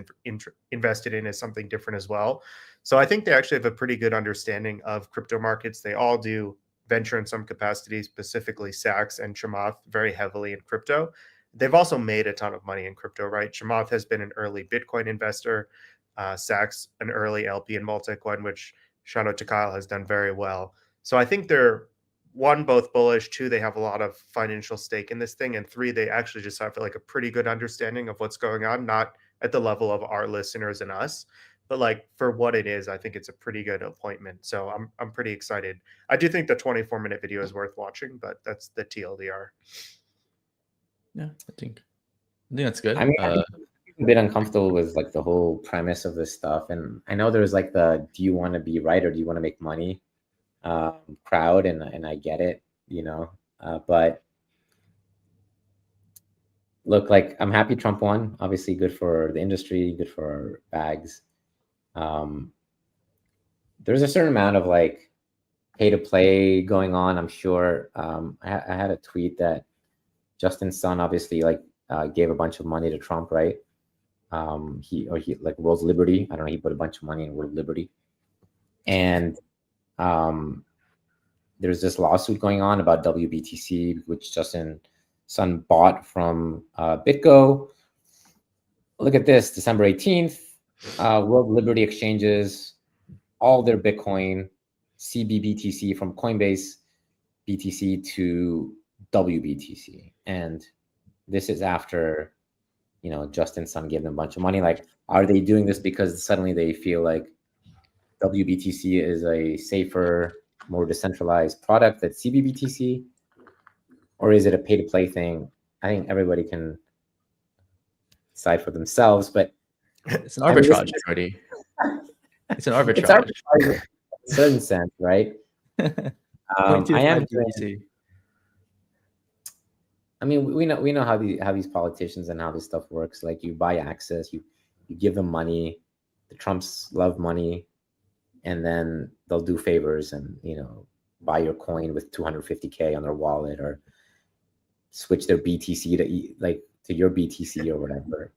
invested in as something different as well. So I think they actually have a pretty good understanding of crypto markets. They all do venture in some capacity, specifically Sachs and Chamath very heavily in crypto. They've also made a ton of money in crypto, right? Chamath has been an early Bitcoin investor, Sachs an early LP in Multicoin, which shout out to Kyle, has done very well. So I think they're, 1, both bullish, 2, they have a lot of financial stake in this thing, and 3, they actually just have like a pretty good understanding of what's going on, not at the level of our listeners and us, but like for what it is. I think it's a pretty good appointment. So I'm pretty excited. I do think the 24-minute video is worth watching, but that's the TLDR. Yeah, I think that's good. I mean, I'm a bit uncomfortable with like the whole premise of this stuff, and I know there's like the "do you want to be right or do you want to make money" crowd, and I get it, you know, but look, like I'm happy Trump won. Obviously, good for the industry, good for bags. There's a certain amount of like pay to play going on, I'm sure. I had a tweet that Justin's son obviously like gave a bunch of money to Trump, right? He like World Liberty. I don't know. He put a bunch of money in World Liberty, and there's this lawsuit going on about WBTC, which Justin's son bought from BitGo. Look at this, December 18th, World Liberty exchanges all their Bitcoin CBBTC from Coinbase BTC to WBTC. And this is after, you know, Justin's son gave them a bunch of money. Like, are they doing this because suddenly they feel like WBTC is a safer, more decentralized product than CBBTC? Or is it a pay-to-play thing? I think everybody can decide for themselves, but it's an arbitrage, Shorty. It's an arbitrage. It's arbitrage in a certain sense, right? I am doing, I mean, we know how these politicians and how this stuff works. Like, you buy access, you give them money. The Trumps love money, and then they'll do favors and, you know, buy your coin with 250K on their wallet, or switch their BTC to your BTC or whatever.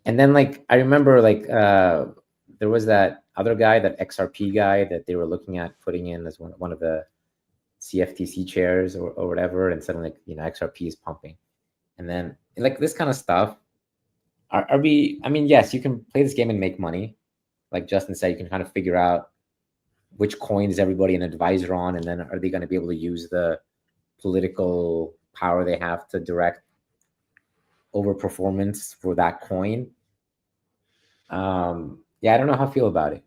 And then, like, I remember, like, there was that other guy, that XRP guy, that they were looking at putting in as one of the CFTC chairs or whatever, and suddenly, you know, XRP is pumping. And then, like, this kind of stuff, are we, I mean, yes, you can play this game and make money. Like Justin said, you can kind of figure out which coin is everybody an advisor on, and then are they going to be able to use the political power they have to direct over performance for that coin. Yeah, I don't know how I feel about it.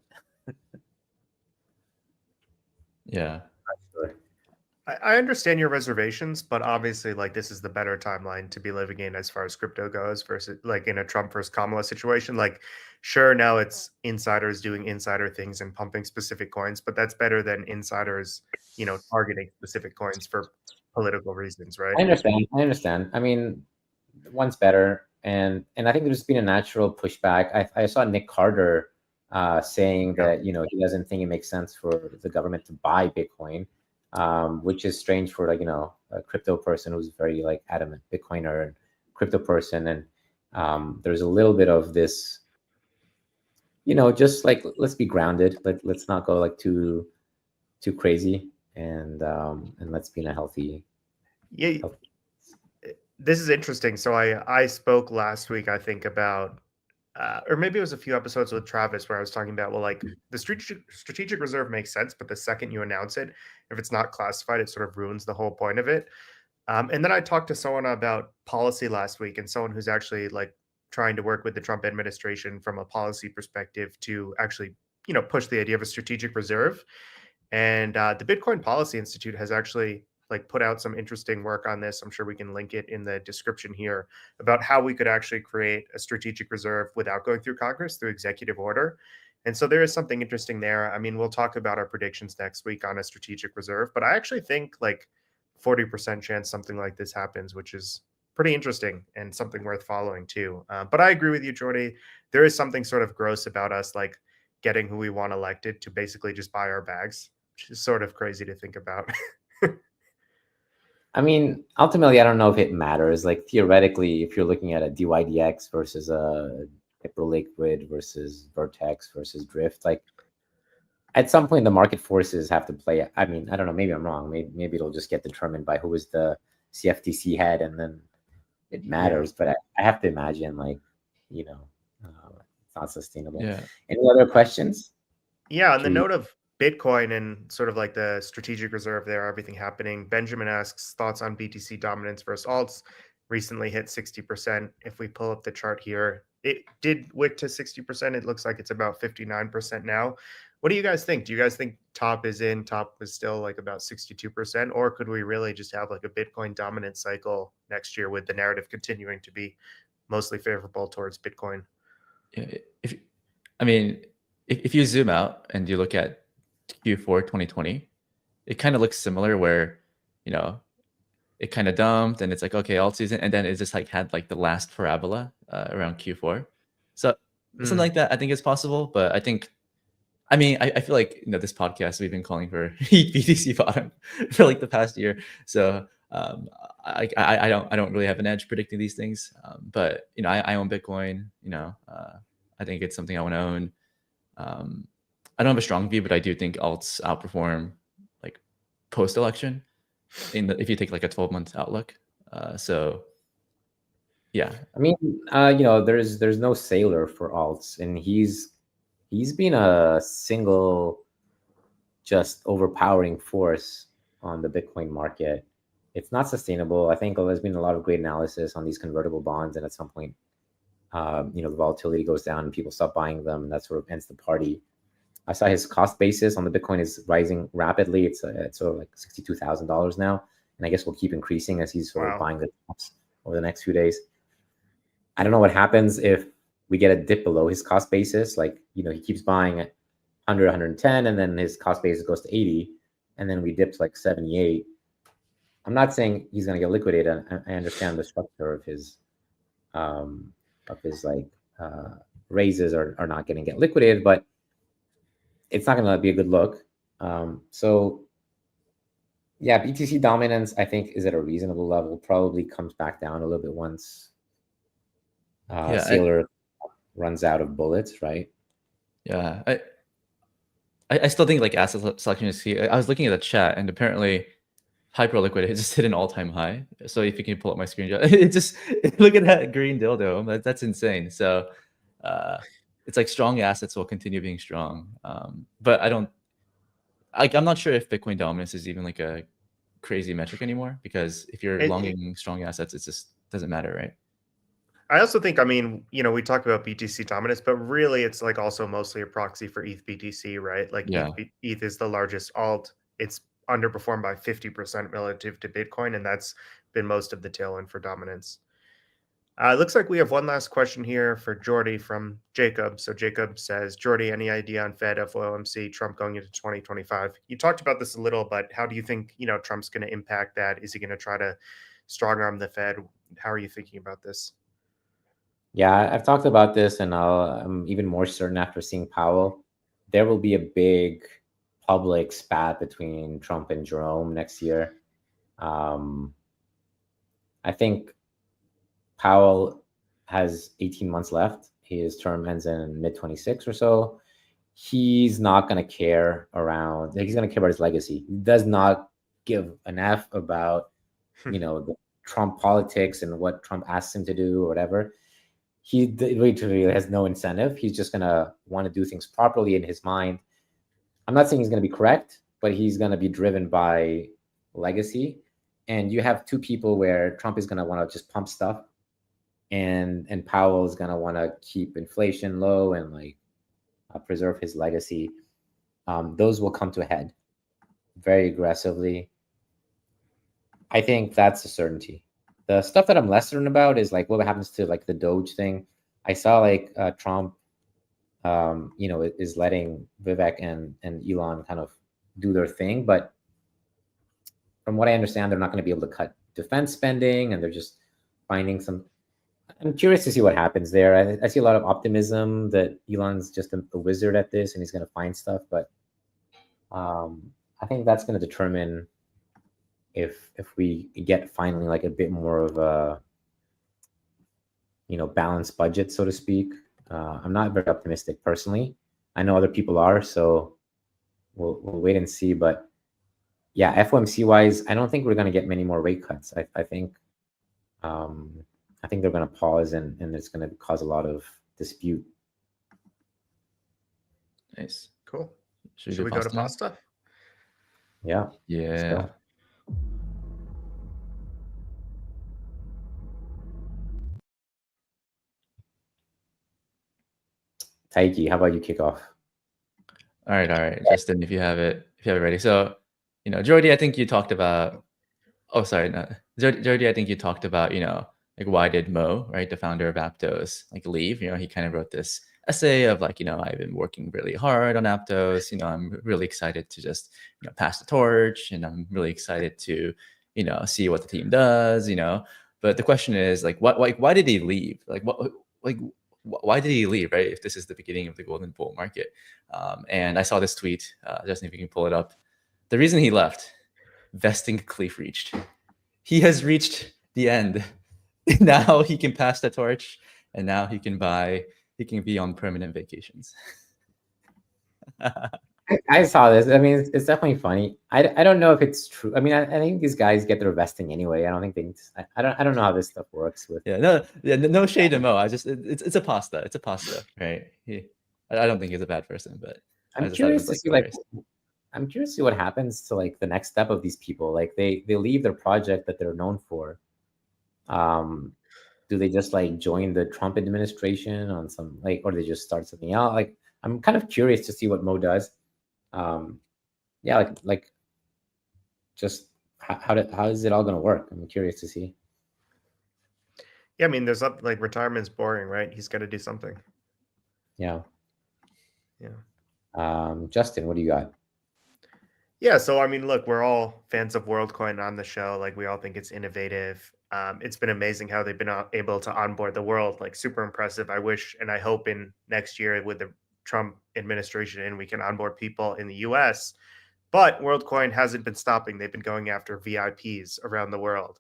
Yeah. I understand your reservations, but obviously, like, this is the better timeline to be living in as far as crypto goes versus like in a Trump versus Kamala situation. Like, sure, now it's insiders doing insider things and pumping specific coins, but that's better than insiders, targeting specific coins for political reasons, right? I understand. I mean, one's better, and I think there's been a natural pushback. I saw Nick Carter saying Yeah. that he doesn't think it makes sense for the government to buy Bitcoin, which is strange for a crypto person who's very like adamant Bitcoiner and crypto person, and there's a little bit of this, just like let's be grounded. Let's not go like too crazy, and let's be in a healthy. Yeah. This is interesting. So I spoke last week, I think, about or maybe it was a few episodes with Travis where I was talking about, well, like the strategic reserve makes sense, but the second you announce it, if it's not classified, it sort of ruins the whole point of it. And then I talked to someone about policy last week, and someone who's actually like trying to work with the Trump administration from a policy perspective to actually, push the idea of a strategic reserve. And the Bitcoin Policy Institute has actually like put out some interesting work on this. I'm sure we can link it in the description here about how we could actually create a strategic reserve without going through Congress through executive order. And so there is something interesting there. I mean, we'll talk about our predictions next week on a strategic reserve, but I actually think like 40% chance something like this happens, which is pretty interesting and something worth following too. But I agree with you, Jordy. There is something sort of gross about us like getting who we want elected to basically just buy our bags, which is sort of crazy to think about. I mean, ultimately, I don't know if it matters. Like theoretically, if you're looking at a DYDX versus a Hyperliquid versus Vertex versus Drift, like at some point the market forces have to play. I mean, I don't know. Maybe I'm wrong. Maybe it'll just get determined by who is the CFTC head, and then it matters. But I have to imagine, like, it's not sustainable. Yeah. Any other questions? Yeah. On the note of Bitcoin and sort of like the strategic reserve there, everything happening. Benjamin asks thoughts on BTC dominance versus alts. Recently hit 60%. If we pull up the chart here, it did wick to 60%. It looks like it's about 59% now. What do you guys think? Do you guys think top is in? Top is still like about 62%? Or could we really just have like a Bitcoin dominance cycle next year with the narrative continuing to be mostly favorable towards Bitcoin? Yeah. If you zoom out and you look at Q4 2020, it kind of looks similar where, it kind of dumped and it's like, okay, alt season. And then it just like had like the last parabola around Q4. So something like that, I think is possible. But I feel like, this podcast, we've been calling for BTC bottom for like the past year. So I don't really have an edge predicting these things. But, I own Bitcoin, I think it's something I want to own. I don't have a strong view, but I do think alts outperform like post-election if you take like a 12-month outlook. So yeah. I mean, there's no Sailor for alts, and he's been a single just overpowering force on the Bitcoin market. It's not sustainable. I think there's been a lot of great analysis on these convertible bonds, and at some point, the volatility goes down and people stop buying them, and that sort of ends the party. I saw his cost basis on the Bitcoin is rising rapidly. It's sort of like $62,000 now, and I guess will keep increasing as he's sort of buying the tops over the next few days. I don't know what happens if we get a dip below his cost basis. Like, he keeps buying at 100, 110, and then his cost basis goes to 80, and then we dip to like 78. I'm not saying he's going to get liquidated. I understand the structure of his raises are not going to get liquidated, but it's not going to be a good look. So yeah, BTC dominance, I think, is at a reasonable level. Probably comes back down a little bit once Sailor runs out of bullets, right? Yeah, I still think like asset selection is key. I was looking at the chat, and apparently Hyperliquid has just hit an all-time high. So if you can pull up my screenshot, it just look at that green dildo. That's insane. So it's like strong assets will continue being strong. But I'm not sure if Bitcoin dominance is even like a crazy metric anymore, because if you're longing strong assets, it just doesn't matter, right? I also think, I mean, we talk about BTC dominance, but really it's like also mostly a proxy for ETH BTC, right? Like ETH is the largest alt. It's underperformed by 50% relative to Bitcoin, and that's been most of the tailwind for dominance. It looks like we have one last question here for Jordy from Jacob. So Jacob says, Jordy, any idea on Fed, FOMC, Trump going into 2025? You talked about this a little, but how do you think, Trump's going to impact that? Is he going to try to strong arm the Fed? How are you thinking about this? Yeah, I've talked about this, and I'm even more certain after seeing Powell. There will be a big public spat between Trump and Jerome next year. I think Powell has 18 months left. His term ends in mid-26 or so. He's not going to care around. He's going to care about his legacy. He does not give an F about, the Trump politics and what Trump asks him to do or whatever. He literally has no incentive. He's just going to want to do things properly in his mind. I'm not saying he's going to be correct, but he's going to be driven by legacy. And you have two people where Trump is going to want to just pump stuff, and Powell is going to want to keep inflation low and preserve his legacy. Those will come to a head very aggressively. I think that's a certainty. The stuff that I'm less certain about is what happens to the Doge thing. I saw Trump, is letting Vivek and Elon kind of do their thing, but from what I understand, they're not going to be able to cut defense spending, and they're just finding some. I'm curious to see what happens there. I see a lot of optimism that Elon's just a wizard at this, and he's going to find stuff, but I think that's going to determine if we get finally a bit more of a balanced budget, so to speak. I'm not very optimistic personally. I know other people are, so we'll wait and see. But yeah, FOMC wise, I don't think we're going to get many more rate cuts. I think they're going to pause, and it's going to cause a lot of dispute. Nice, cool. Should we go to pasta? Yeah. Yeah. Taiki, how about you kick off? All right, Justin, if you have it ready. So, Jordy, I think you talked about. Oh, sorry, no, Jordy, I think you talked about, why did Mo, right, the founder of Aptos, leave? He kind of wrote this essay of I've been working really hard on Aptos. I'm really excited to just pass the torch, and I'm really excited to see what the team does. But the question is why did he leave? Why did he leave, right? If this is the beginning of the golden bull market. And I saw this tweet, Justin, if you can pull it up. The reason he left, vesting cliff reached. He has reached the end. Now he can pass the torch, and now he can be on permanent vacations. I saw this. I mean, it's definitely funny. I don't know if it's true. I mean, I think these guys get their vesting anyway. I don't think I don't know how this stuff works with. No shade to Mo. It's a pasta. It's a pasta, right? I don't think he's a bad person, but I'm curious to see I'm curious to see what happens to the next step of these people. They leave their project that they're known for. Do they just join the Trump administration on some or they just start something else? I'm kind of curious to see what Mo does. Just how is it all going to work? I'm curious to see. Yeah, I mean, there's retirement's boring, right? He's got to do something. Yeah. Justin, what do you got? Yeah, so I mean, look, we're all fans of WorldCoin on the show. We all think it's innovative. It's been amazing how they've been able to onboard the world. Super impressive. I wish and I hope in next year with the Trump administration we can onboard people in the US. But WorldCoin hasn't been stopping. They've been going after VIPs around the world.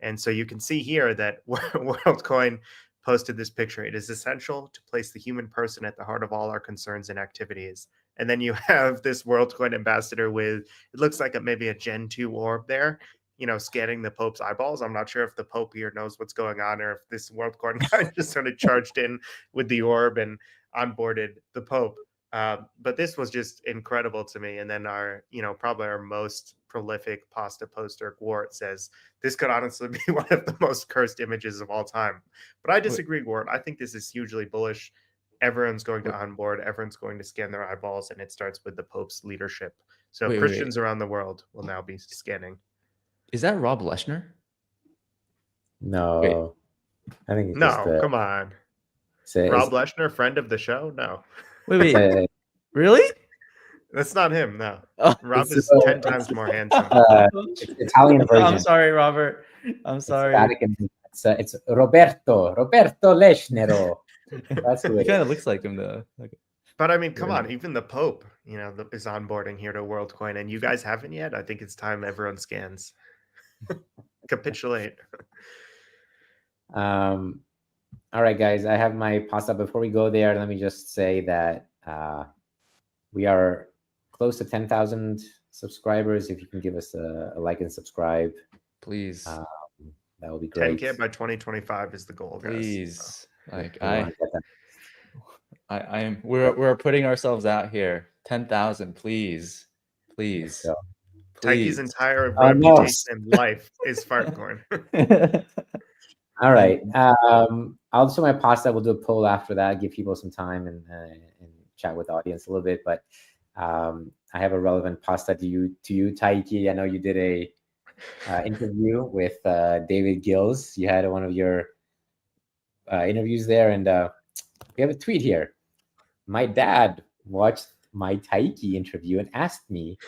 And so you can see here that WorldCoin posted this picture. It is essential to place the human person at the heart of all our concerns and activities. And then you have this WorldCoin ambassador with, it looks like maybe a Gen 2 orb there, scanning the Pope's eyeballs. I'm not sure if the Pope here knows what's going on, or if this WorldCoin guy just sort of charged in with the orb and onboarded the Pope. But this was just incredible to me. And then our, probably our most prolific pasta poster, Gwart, says this could honestly be one of the most cursed images of all time. But I disagree, Gwart. I think this is hugely bullish. Everyone's going to onboard. Everyone's going to scan their eyeballs, and it starts with the Pope's leadership. So Christians around the world will now be scanning. Is that Rob Leschner? No, I think it's no. Just, come on, Rob Leschner, friend of the show. No, wait, really? That's not him. No, Rob is 10 times more handsome. It's Italian version. I'm sorry, Robert. I'm sorry. It's Roberto Leschnero. That's who it kind of looks like him though. But I mean, come on, even the Pope, is onboarding here to WorldCoin, and you guys haven't yet. I think it's time everyone scans. Capitulate. All right, guys, I have my pasta. Before we go there, let me just say that we are close to 10,000 subscribers. If you can give us a like and subscribe, please, that would be great. 10K by 2025 is the goal, guys. Please, like I am. We're putting ourselves out here. 10,000, please. Taiki's entire reputation in life is Fartcoin. All right. I'll show my pasta. We'll do a poll after that. Give people some time and chat with the audience a little bit. But I have a relevant pasta to you, Taiki. I know you did a interview with David Gills. You had one of your interviews there, and we have a tweet here. My dad watched my Taiki interview and asked me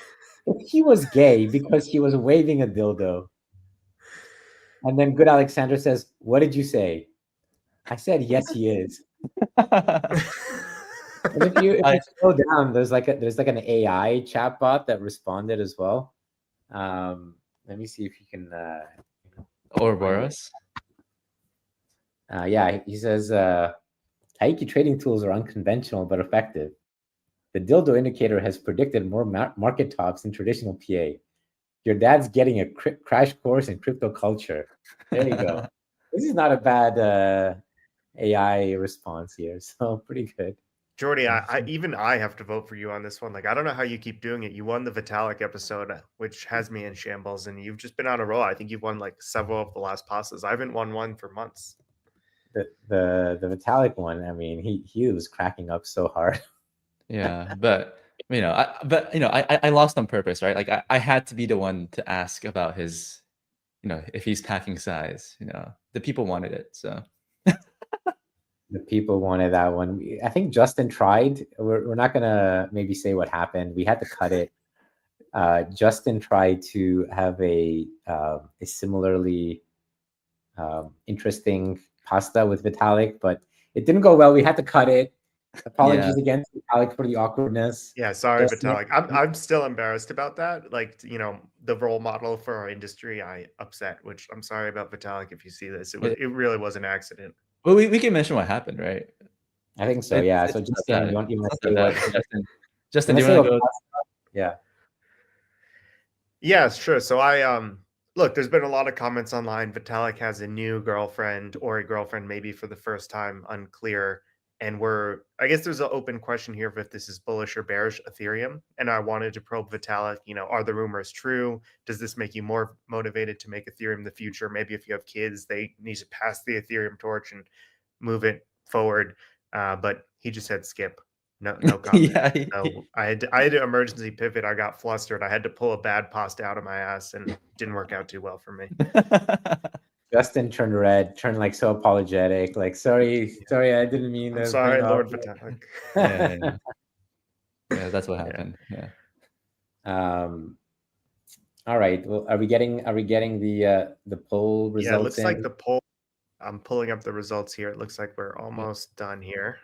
if he was gay because he was waving a dildo. And then Good Alexander says, "What did you say?" I said, "Yes, he is." And if you scroll down, there's like an AI chatbot that responded as well. Let me see if you can. Ouroboros. Yeah, he says, Taiki trading tools are unconventional but effective. The dildo indicator has predicted more market tops than traditional PA. Your dad's getting a crash course in crypto culture. There you go. This is not a bad AI response here, so pretty good. Jordy, I have to vote for you on this one. Like, I don't know how you keep doing it. You won the Vitalik episode, which has me in shambles, and you've just been on a roll. I think you've won like several of the last pastas. I haven't won one for months. The Vitalik one, I mean, he was cracking up so hard. Yeah, but I lost on purpose, right? Like I had to be the one to ask about his, if he's packing size. The people wanted it, so. The people wanted that one. I think Justin tried. We're not gonna maybe say what happened. We had to cut it. Justin tried to have a similarly interesting pasta with Vitalik, but it didn't go well. We had to cut it. Apologies again to Vitalik for the awkwardness. Yeah, sorry, Vitalik. I'm still embarrassed about that. Like, the role model for our industry, I upset. Which I'm sorry about, Vitalik. If you see this, it really was an accident. Well, we can mention what happened, right? I think so. Yeah. So Justin, you want to say what? Justin, do you want to go? Yeah. Yeah, sure. So look, there's been a lot of comments online. Vitalik has a new girlfriend or a girlfriend, maybe for the first time, unclear. And I guess there's an open question here if this is bullish or bearish Ethereum. And I wanted to probe Vitalik, are the rumors true? Does this make you more motivated to make Ethereum the future? Maybe if you have kids, they need to pass the Ethereum torch and move it forward. But he just said skip. No comment. Yeah. So I had to emergency pivot. I got flustered. I had to pull a bad pasta out of my ass, and it didn't work out too well for me. Justin turned red, turned like so apologetic, like sorry, I didn't mean that. Sorry, Lord Vitalik. Yeah, that's what happened. Yeah. All right. Well, are we getting the poll results? Yeah, it looks like the poll. I'm pulling up the results here. It looks like we're almost done here.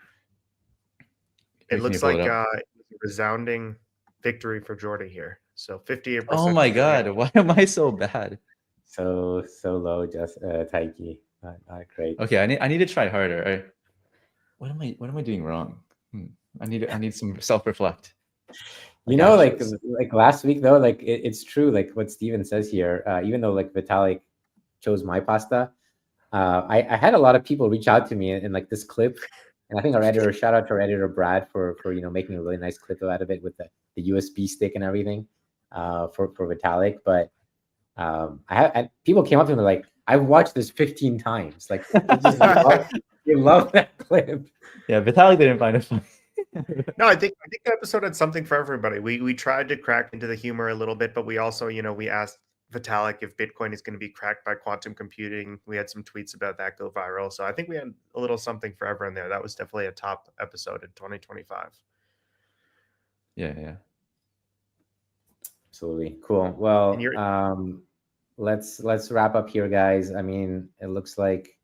It looks like a resounding victory for Jordy here. So 58%. Oh my God, why am I so bad? So low, just Taiki. Not great. Okay, I need to try harder. Right? What am I doing wrong? I need some self-reflect. Like last week though, like it's true, like what Steven says here. Even though like Vitalik chose my pasta, I had a lot of people reach out to me in like this clip, and I think our editor, shout out to our editor Brad for making a really nice clip out of it with the USB stick and everything. for Vitalik, but people came up to me like, I've watched this 15 times. Like, you love that clip. Yeah, Vitalik didn't find it funny. No, I think the episode had something for everybody. We tried to crack into the humor a little bit, but we also, we asked Vitalik if Bitcoin is going to be cracked by quantum computing. We had some tweets about that go viral. So I think we had a little something for everyone there. That was definitely a top episode in 2025. Yeah. Absolutely. Cool. Well, let's wrap up here, guys. I mean, it looks like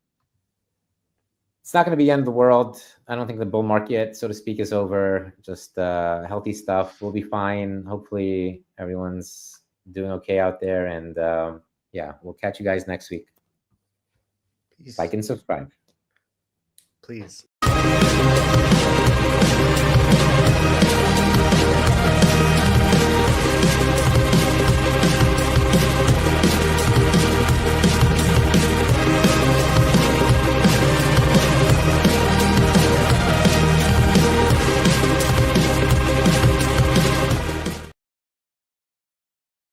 it's not going to be the end of the world. I don't think the bull market, so to speak, is over. Just healthy stuff. We'll be fine. Hopefully everyone's doing okay out there. And yeah, we'll catch you guys next week. Peace. Like and subscribe. Please.